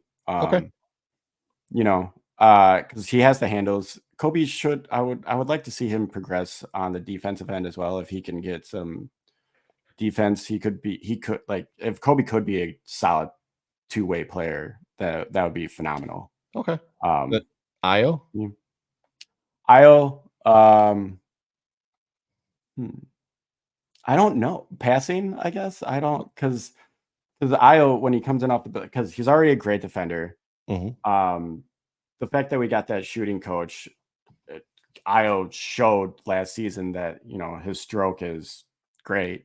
You know, because he has the handles. Kobe should. I would like to see him progress on the defensive end as well. If he can get some defense, he could like, if Kobe could be a solid two-way player, that would be phenomenal. Okay. Io? Io, I don't know. Passing, I guess. I don't, because Io, when he comes in off the, because he's already a great defender. The fact that we got that shooting coach, Io showed last season that, you know, his stroke is great.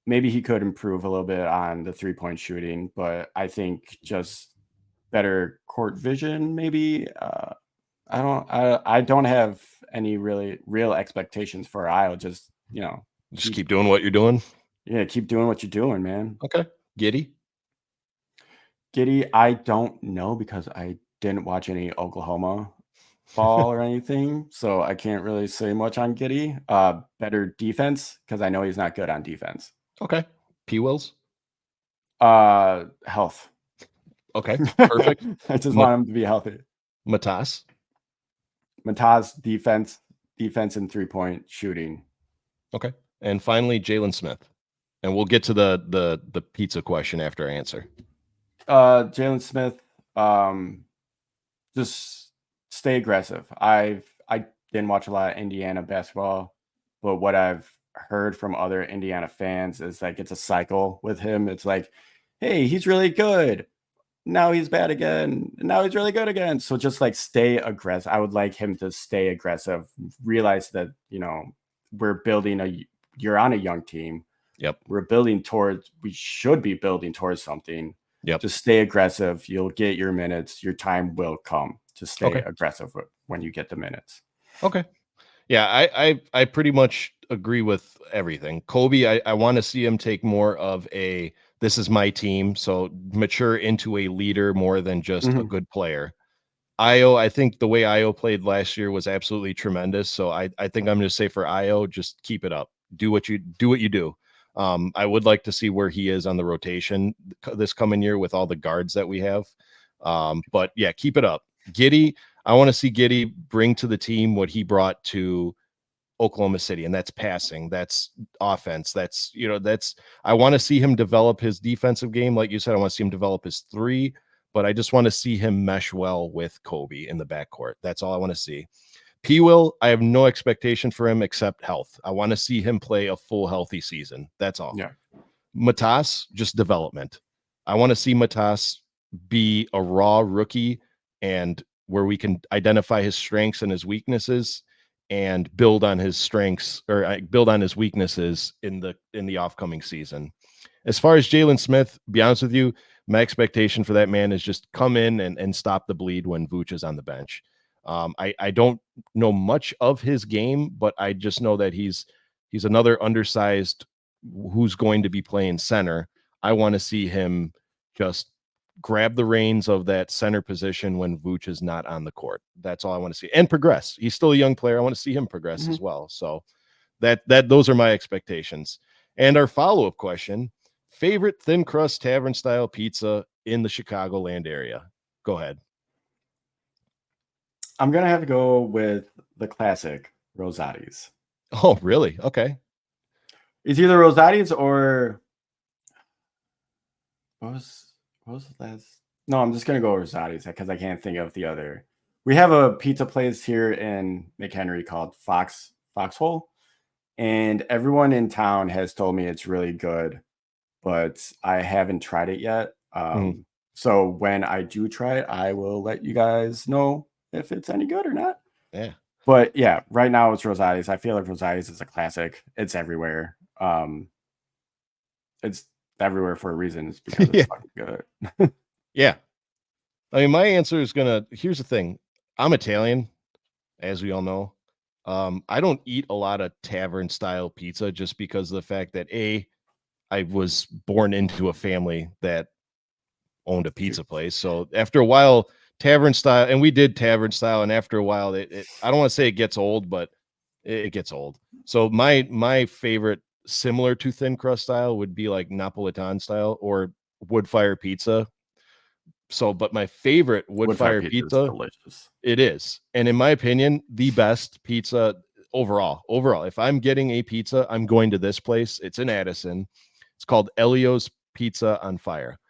Maybe he could improve a little bit on the 3-point shooting, but I think just better court vision, maybe. I don't have any real expectations for Io. Just, you know, just keep doing what you're doing. Yeah, keep doing what you're doing, man. Okay. Giddy, I don't know, because I didn't watch any Oklahoma ball or anything, so I can't really say much on Giddy. Better defense, because I know he's not good on defense. Okay. P. Wills? Health. Okay, perfect. I just want him to be healthy. Matas, defense and 3-point shooting. Okay. And finally, Jalen Smith. And we'll get to the pizza question after I answer. Jalen Smith, just stay aggressive. I didn't watch a lot of Indiana basketball, but what I've heard from other Indiana fans is like it's a cycle with him. It's like, hey, he's really good. Now he's bad again. Now he's really good again. So just like stay aggressive. I would like him to stay aggressive. Realize that, you know, you're on a young team. Yep. We should be building towards something. Yep. Just stay aggressive. You'll get your minutes. Your time will come. Just stay aggressive when you get the minutes. Okay. Yeah, I pretty much agree with everything. Kobe, I want to see him take more of a this is my team, so mature into a leader more than just a good player. Io, I think the way Io played last year was absolutely tremendous. So I think I'm going to say for Io, just keep it up. Do what you do. I would like to see where he is on the rotation this coming year with all the guards that we have. But yeah, keep it up. Giddey, I want to see Giddey bring to the team what he brought to Oklahoma City, and that's passing, that's offense, that's I want to see him develop his defensive game. Like you said, I want to see him develop his three, but I just want to see him mesh well with Kobe in the backcourt. That's all I want to see. P. Will, I have no expectation for him except health. I want to see him play a full healthy season. That's all. Yeah. Matas, just development. I want to see Matas be a raw rookie and where we can identify his strengths and his weaknesses and build on his strengths or build on his weaknesses in the upcoming season. As far as Jalen Smith, be honest with you, my expectation for that man is just come in and stop the bleed when Vooch is on the bench. I don't know much of his game, but I just know that he's another undersized who's going to be playing center. I want to see him just grab the reins of that center position when Vooch is not on the court. That's all I want to see, and progress. He's still a young player. I want to see him progress as well. So that those are my expectations. And our follow-up question, favorite thin crust tavern style pizza in the Chicagoland area. Go ahead. I'm going to have to go with the classic Rosati's. Oh, really? Okay. It's either Rosati's or what was the last? No, I'm just gonna go Rosati's because I can't think of the other. We have a pizza place here in McHenry called Foxhole, and everyone in town has told me it's really good, but I haven't tried it yet. So when I do try it, I will let you guys know if it's any good or not. Yeah. But yeah, right now it's Rosati's. I feel like Rosati's is a classic. It's everywhere. It's everywhere for a reason. It's because it's fucking good. Yeah. I mean, my answer is here's the thing. I'm Italian, as we all know. I don't eat a lot of tavern style pizza just because of the fact that I was born into a family that owned a pizza place. So after a while, tavern style, and we did tavern style, and after a while, I don't want to say it gets old, but it gets old. So my favorite, similar to thin crust style, would be like Napolitan style or wood fire pizza. So, but my favorite wood fire pizza, delicious. It is, and in my opinion, the best pizza overall. If I'm getting a pizza, I'm going to this place. It's in Addison. It's called Elio's Pizza on Fire.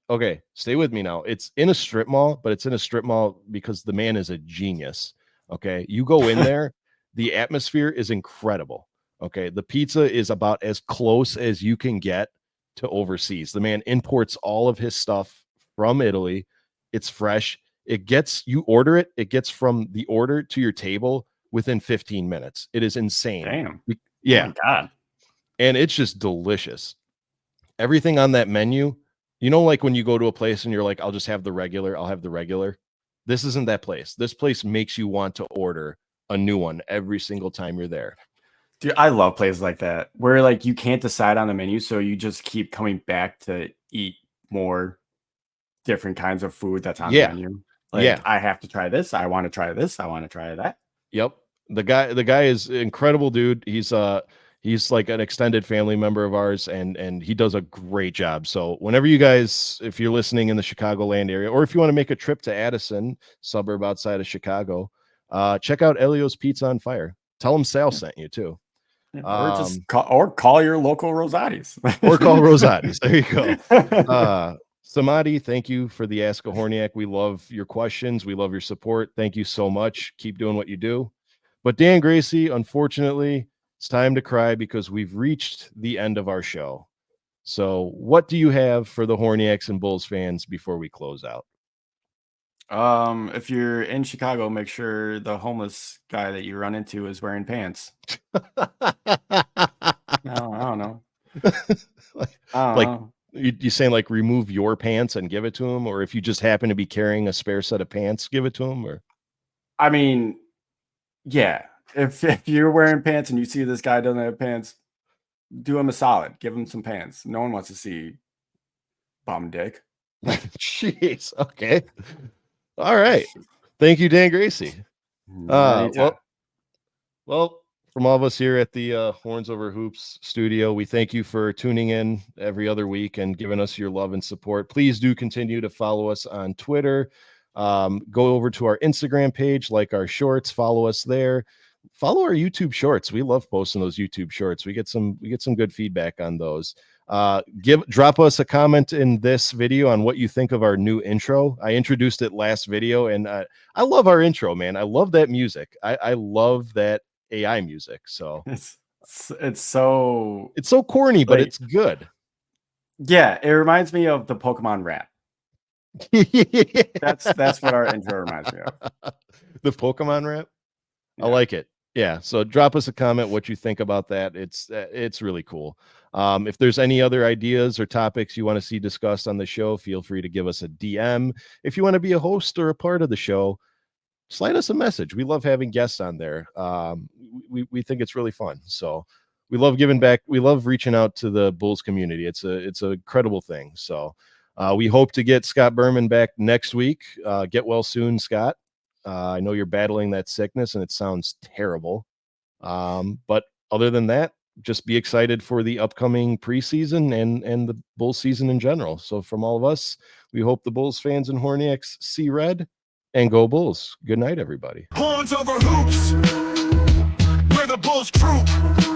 Okay, stay with me now. It's in a strip mall, but it's in a strip mall because the man is a genius. Okay, you go in there, the atmosphere is incredible. Okay, the pizza is about as close as you can get to overseas. The man imports all of his stuff from Italy. It's fresh. You order it, it gets from the order to your table within 15 minutes. It is insane. Damn. Yeah. Oh my God. And it's just delicious. Everything on that menu, like when you go to a place and you're like, I'll just have the regular, I'll have the regular. This isn't that place. This place makes you want to order a new one every single time you're there. Dude, I love places like that where like you can't decide on the menu, so you just keep coming back to eat more different kinds of food that's on the menu. Like, I have to try this. I want to try this. I want to try that. Yep. The guy is incredible, dude. He's like an extended family member of ours, and he does a great job. So whenever you guys, if you're listening in the Chicagoland area, or if you want to make a trip to Addison, suburb outside of Chicago, check out Elio's Pizza on Fire. Tell him Sal sent you too. Or just call your local Rosati's. Or call Rosati's. There you go. Samadhi, thank you for the Ask a Horniak. We love your questions. We love your support. Thank you so much. Keep doing what you do. But Dan Gracey, unfortunately, it's time to cry because we've reached the end of our show. So what do you have for the Horniaks and Bulls fans before we close out? If you're in Chicago, make sure the homeless guy that you run into is wearing pants. No, I don't know. You saying like remove your pants and give it to him, or if you just happen to be carrying a spare set of pants, give it to him? Or I mean, yeah, if you're wearing pants and you see this guy doesn't have pants, do him a solid. Give him some pants. No one wants to see bum dick. Jeez. Okay. All right. Thank you, Dan Gracey. Anytime. Well, from all of us here at the Horns Over Hoops studio, we thank you for tuning in every other week and giving us your love and support. Please do continue to follow us on Twitter. Go over to our Instagram page, like our shorts, follow us there. Follow our YouTube shorts. We love posting those YouTube shorts. We get some good feedback on those. Drop us a comment in this video on what you think of our new intro. I introduced it last video, and I love our intro, man. I love that music. I love that AI music. So it's so corny, but like, it's good. Yeah, it reminds me of the Pokemon rap. That's what our intro reminds me of. The Pokemon rap. Yeah. I like it. Yeah. So drop us a comment what you think about that. It's really cool. If there's any other ideas or topics you want to see discussed on the show, feel free to give us a DM. If you want to be a host or a part of the show, slide us a message. We love having guests on there. We think it's really fun. So we love giving back. We love reaching out to the Bulls community. It's a incredible thing. So we hope to get Scott Berman back next week. Get well soon, Scott. I know you're battling that sickness and it sounds terrible. But other than that, just be excited for the upcoming preseason and the Bulls season in general. So from all of us, we hope the Bulls fans and Horniaks see red and go Bulls. Good night, everybody. Horns over hoops. We're the Bulls troop.